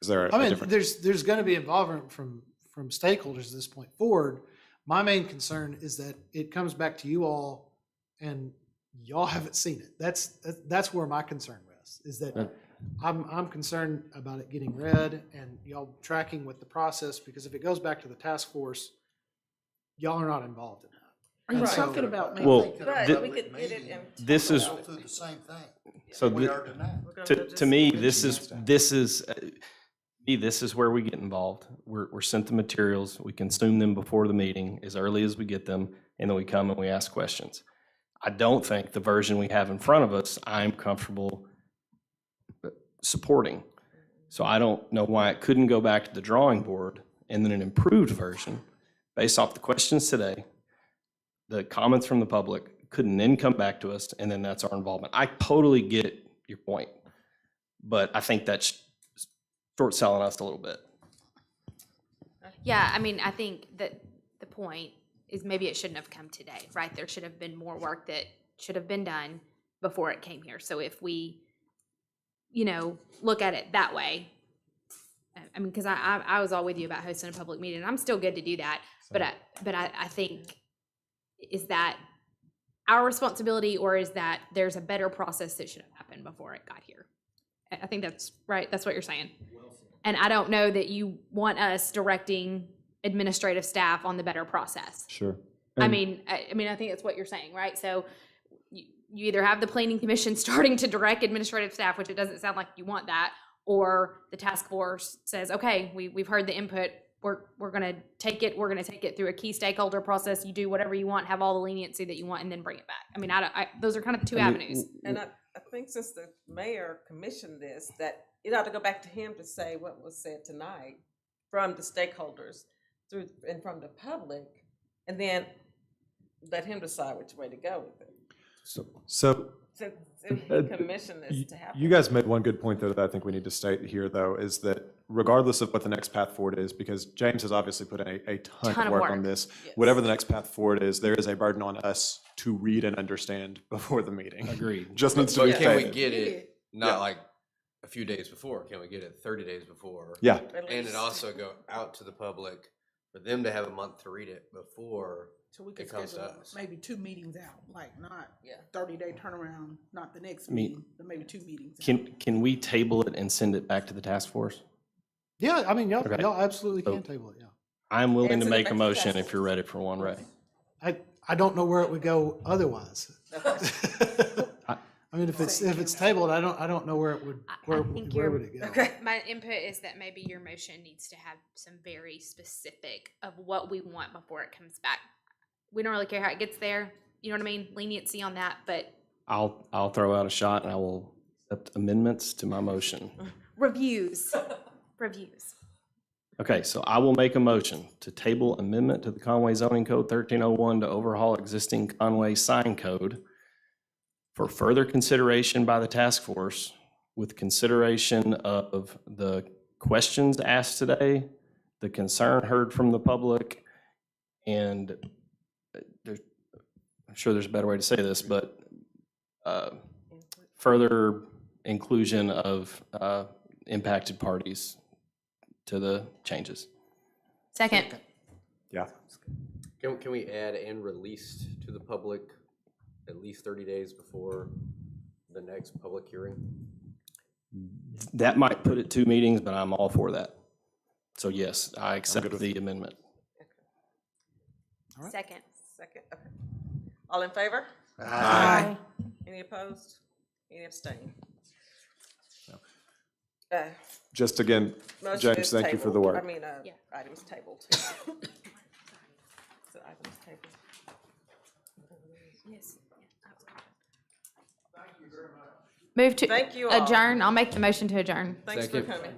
Is there I a mean, different? there's going to be involvement from stakeholders at this point forward. My main concern is that it comes back to you all, and y'all haven't seen it. That's where my concern rests. Is that I'm concerned about it getting read and y'all tracking with the process, because if it goes back to the task force, y'all are not involved in that. Are you And so- talking about maybe? Well, Right, we could get it in. This is, Go through the same thing. so We thi- are tonight. We're gonna to just- me, this is where we get involved. We're sent the materials, we consume them before the meeting as early as we get them, and then we come and we ask questions. I don't think the version we have in front of us, I'm comfortable supporting. So I don't know why it couldn't go back to the drawing board and then an improved version based off the questions today, the comments from the public, couldn't then come back to us, and then that's our involvement. I totally get your point, but I think that's short selling us a little bit. Yeah, I mean, I think that the point is maybe it shouldn't have come today, right? There should have been more work that should have been done before it came here. So if we, look at it that way, I mean, because I was all with you about hosting a public meeting, and I'm still good to do that. But I think, is that our responsibility, or is that there's a better process that should have happened before it got here? I think that's right. That's what you're saying. And I don't know that you want us directing administrative staff on the better process. Sure. I mean, I think that's what you're saying, right? So you either have the planning commission starting to direct administrative staff, which it doesn't sound like you want that, or the task force says, okay, we've heard the input. We're going to take it. We're going to take it through a key stakeholder process. You do whatever you want, have all the leniency that you want, and then bring it back. I mean, those are kind of the two avenues. And I think since the mayor commissioned this, that it ought to go back to him to say what was said tonight from the stakeholders and from the public, and then let him decide which way to go with it. So Since he commissioned this to happen. you guys made one good point though that I think we need to state here, though, is that regardless of what the next path forward is, because James has obviously put in a ton of work on this, Yes. whatever the next path forward is, there is a burden on us to read and understand before the meeting. Agreed. Just needs to But be can we stated. get it, not Yeah. like a few days before, can we get it 30 days before? Yeah. At And least. it also go out to the public, for them to have a month to read it before So we could it comes to schedule us. maybe 2 meetings out, like not Yeah. 30-day turnaround, not the next I mean, meeting, but maybe 2 meetings. out. Can we table it and send it back to the task force? Yeah, I mean, y'all Okay. absolutely So- can table it, yeah. I'm willing And to send it make back a to the motion task if you're ready for one, Ray. I don't know where it would go otherwise. I mean, if it's tabled, I don't know where it would, where would it go? Okay. My input is that maybe your motion needs to have some very specific of what we want before it comes back. We don't really care how it gets there. You know what I mean? Leniency on that, but I'll throw out a shot and I will accept amendments to my motion. reviews. Okay, so I will make a motion to table amendment to the Conway zoning code 1301 to overhaul existing Conway sign code for further consideration by the task force, with consideration of the questions asked today, the concern heard from the public, and I'm sure there's a better way to say this, but further inclusion of impacted parties to the changes. Second. Yeah. Can we add and released to the public at least 30 days before the next public hearing? That might put it 2 meetings, but I'm all for that. So yes, I accept the amendment. Second. Second, okay. All in favor? Aye. Any opposed? Any abstain? Just again, Motion James, is thank you for the tabled. work. I mean, Yeah. items tabled. So items tabled. Yes. Move to Thank you all. adjourn. I'll make the motion to adjourn. Thanks for Second. coming.